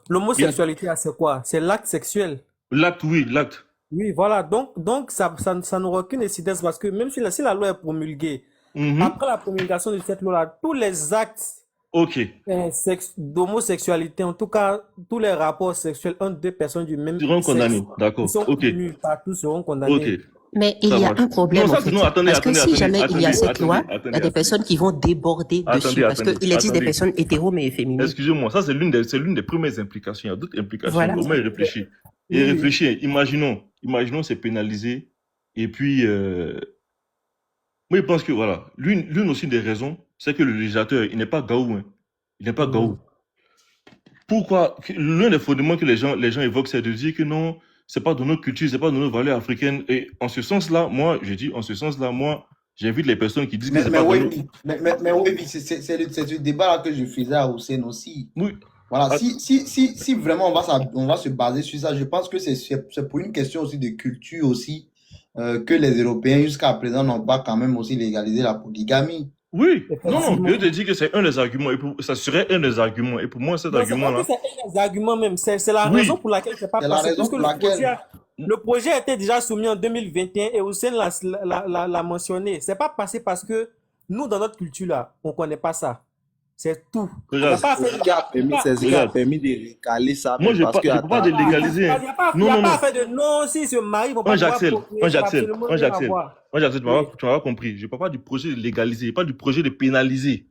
L'homosexualité, c'est quoi? C'est l'acte sexuel. L'acte, oui, l'acte. Oui, voilà. Donc ça n'aura aucune incidence parce que même si la loi est promulguée, après la promulgation de cette loi-là, tous les actes Ok. d'homosexualité, en tout cas, tous les rapports sexuels entre deux personnes du même Seront sexe condamnés, d'accord. qui sont Ok. punis par tous seront condamnés. Ok. Mais il Ça y a marche. un problème, Non, en ça, fait. non, attendez, Parce que attendez, si jamais il y a cette loi, il y a attendez. des personnes qui vont déborder dessus. Parce Attendez, qu'il existe des attendez. personnes hétéros mais féminines. Excusez-moi, ça c'est l'une des premières implications. Il y a d'autres implications. Voilà. Comment y réfléchir? Oui, Et oui. réfléchir, imaginons c'est pénalisé. Et puis, moi je pense que voilà, l'une aussi des raisons, c'est que le législateur, il n'est pas gaou. Hein. Il n'est pas gaou. Pourquoi? L'un des fondements que les gens évoquent, c'est de dire que non, c'est pas dans notre culture, c'est pas dans nos valeurs africaines. Et en ce sens-là, moi, j'invite les personnes qui disent que c'est pas dans nos... Mais oui, c'est ce débat-là que je faisais à Hussein aussi. Oui. Voilà, si vraiment on va se baser sur ça, je pense que c'est pour une question aussi de culture aussi, que les Européens jusqu'à présent n'ont pas quand même aussi légalisé la polygamie. Oui, non, je te dis que c'est un des arguments, ça serait un des arguments. Et pour moi, cet argument-là... C'est un des arguments même, c'est la raison pour laquelle c'est pas passé. Parce que le projet a été déjà soumis en 2021 et Hussein l'a mentionné. C'est pas passé parce que nous, dans notre culture, là, on connaît pas ça. C'est tout. C'est ce qui a permis de récaler ça. Moi, je ne peux pas de légaliser. Il n'y a pas fait de non, s'ils se marient, ils vont pas J'accède, tu Oui. m'as compris. Je ne parle pas du projet de légaliser, je parle du projet de pénaliser.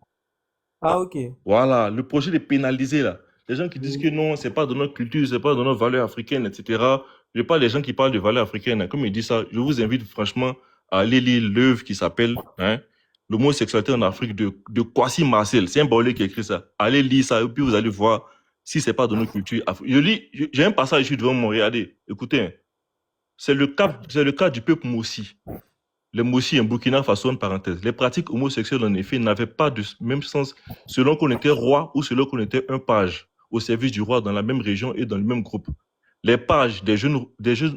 Ah, ok. Voilà, le projet de pénaliser, là. Les gens qui disent que non, c'est pas dans notre culture, c'est pas dans notre valeurs africaines, etc. Je parle des gens qui parlent de valeurs africaines. Hein. Comme ils disent ça, je vous invite franchement à aller lire l'œuvre qui s'appelle L'homosexualité en Afrique de Kwasi Marcel. C'est un Baoulé qui a écrit ça. Allez lire ça et puis vous allez voir si c'est pas dans notre culture. J'ai un passage ici devant moi, regardez. Écoutez, hein. C'est le cas du peuple Mossi. Les Mossi en Burkina Faso, en parenthèse. Les pratiques homosexuelles, en effet, n'avaient pas de même sens selon qu'on était roi ou selon qu'on était un page au service du roi dans la même région et dans le même groupe. Les pages, des jeunes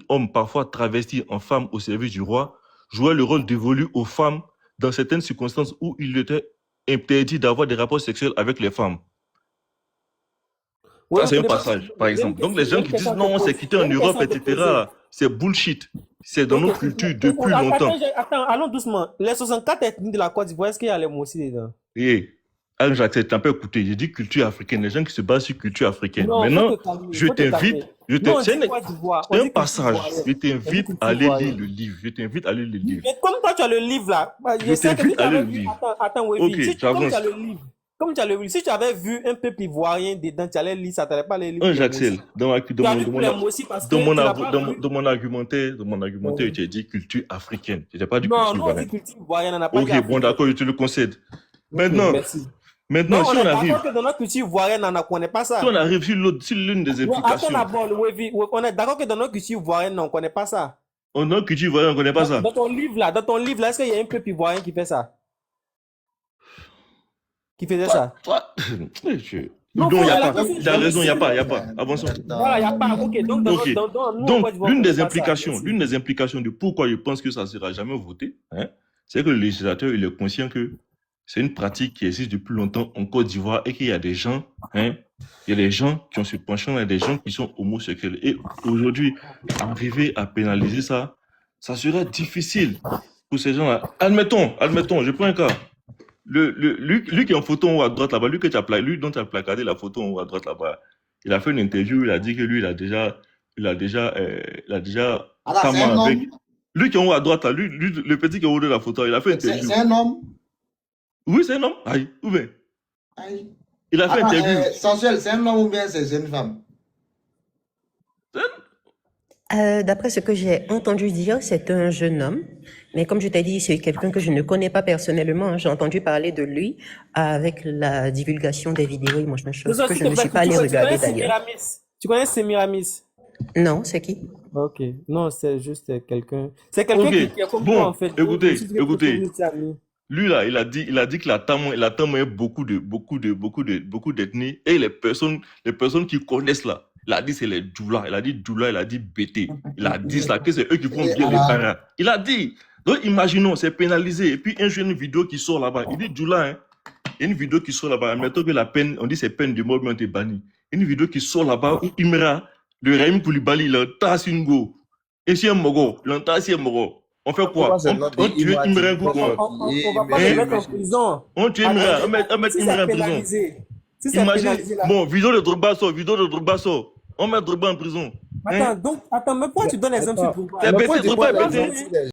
hommes parfois travestis en femmes au service du roi, jouaient le rôle dévolu aux femmes dans certaines circonstances où il était interdit d'avoir des rapports sexuels avec les femmes. Ça, c'est un passage, par exemple. Donc, les gens qui disent non, c'est quitté en Europe, etc., c'est bullshit. C'est dans nos cultures depuis longtemps. Attends, allons doucement. Les 64 ethnies de la Côte d'Ivoire, est-ce qu'il y a les Mossi dedans? Jacques, tu n'as pas écouté. J'ai dit culture africaine. Les gens qui se basent sur culture africaine. Maintenant, je t'invite. C'est un passage. Je t'invite à aller lire le livre. Mais comme toi, tu as le livre là. Je sais que si tu avais vu. Attends, oui. Comme tu as le livre, si tu avais vu un peuple ivoirien dedans, tu allais lire ça, tu n'allais pas les lire. Jacques, dans mon argumentaire, je t'ai dit culture africaine. Je n'ai pas dit culture ivoirienne. Non, culture ivoirienne, on n'a pas dit. Ok, bon, d'accord, je te le concède. Maintenant, non, si on arrive... que dans notre culture ivoirienne, on ne connaît pas ça. Si on arrive sur l'une des implications... Attends d'abord, on est d'accord que dans notre culture ivoirienne, on ne connaît pas ça. Dans notre culture ivoirienne, on ne connaît pas ça. Dans ton livre là, est-ce qu'il y a un peuple ivoirien qui fait ça? Qui faisait ça? Non, il n'y a pas. Tu as raison, il n'y a pas. Avançons. Voilà, il n'y a pas. Ok, donc l'une des implications de pourquoi je pense que ça ne sera jamais voté, c'est que le législateur, il est conscient que c'est une pratique qui existe depuis longtemps en Côte d'Ivoire et qu'il y a des gens, il y a des gens qui ont ce penchant, il y a des gens qui sont homosexuels. Et aujourd'hui, arriver à pénaliser ça, ça serait difficile pour ces gens-là. Admettons, je prends un cas. Lui qui est en photo en haut à droite là-bas, lui dont tu as placardé la photo en haut à droite là-bas, il a fait une interview, il a dit que lui, il a déjà avec... Lui qui est en haut à droite là, lui, le petit qui est en haut de la photo, il a fait une interview. C'est un homme? Oui, c'est un homme. Aïe, où bien? Il a fait une interview. Sensuel, c'est un homme ou bien c'est une femme? D'après ce que j'ai entendu dire, c'est un jeune homme. Mais comme je t'ai dit, c'est quelqu'un que je ne connais pas personnellement. J'ai entendu parler de lui avec la divulgation des vidéos et machin chose que je ne suis pas allé regarder d'ailleurs. Tu connais Semiramis? Non, c'est qui? Ok, non, c'est juste quelqu'un. C'est quelqu'un qui est comme moi en fait. Écoutez. Lui là, il a dit qu'il a témoigné beaucoup d'ethnies et les personnes qui connaissent là. Il a dit c'est les Djoula, il a dit BT, il a dit ça, que c'est eux qui font bien les parents. Il a dit. Donc, imaginons, c'est pénalisé. Et puis, un jour, une vidéo qui sort là-bas. Il dit, Djoula, hein, il y a une vidéo qui sort là-bas. Mettons que la peine, on dit c'est peine de mort, mais on est banni. Une vidéo qui sort là-bas où Imra, le Raïm Koulibaly, il tasse une go. Et si un mogo, l'entasse un mogo. On fait quoi? On tue Imra Gougo. On va pas le mettre en prison. On tue Imra, on met Imra en prison. Imagine, bon, vidéo de Drogba sort. On met Drogba en prison. Attends, mais pourquoi tu donnes l'exemple sur Drogba? Drogba est pété.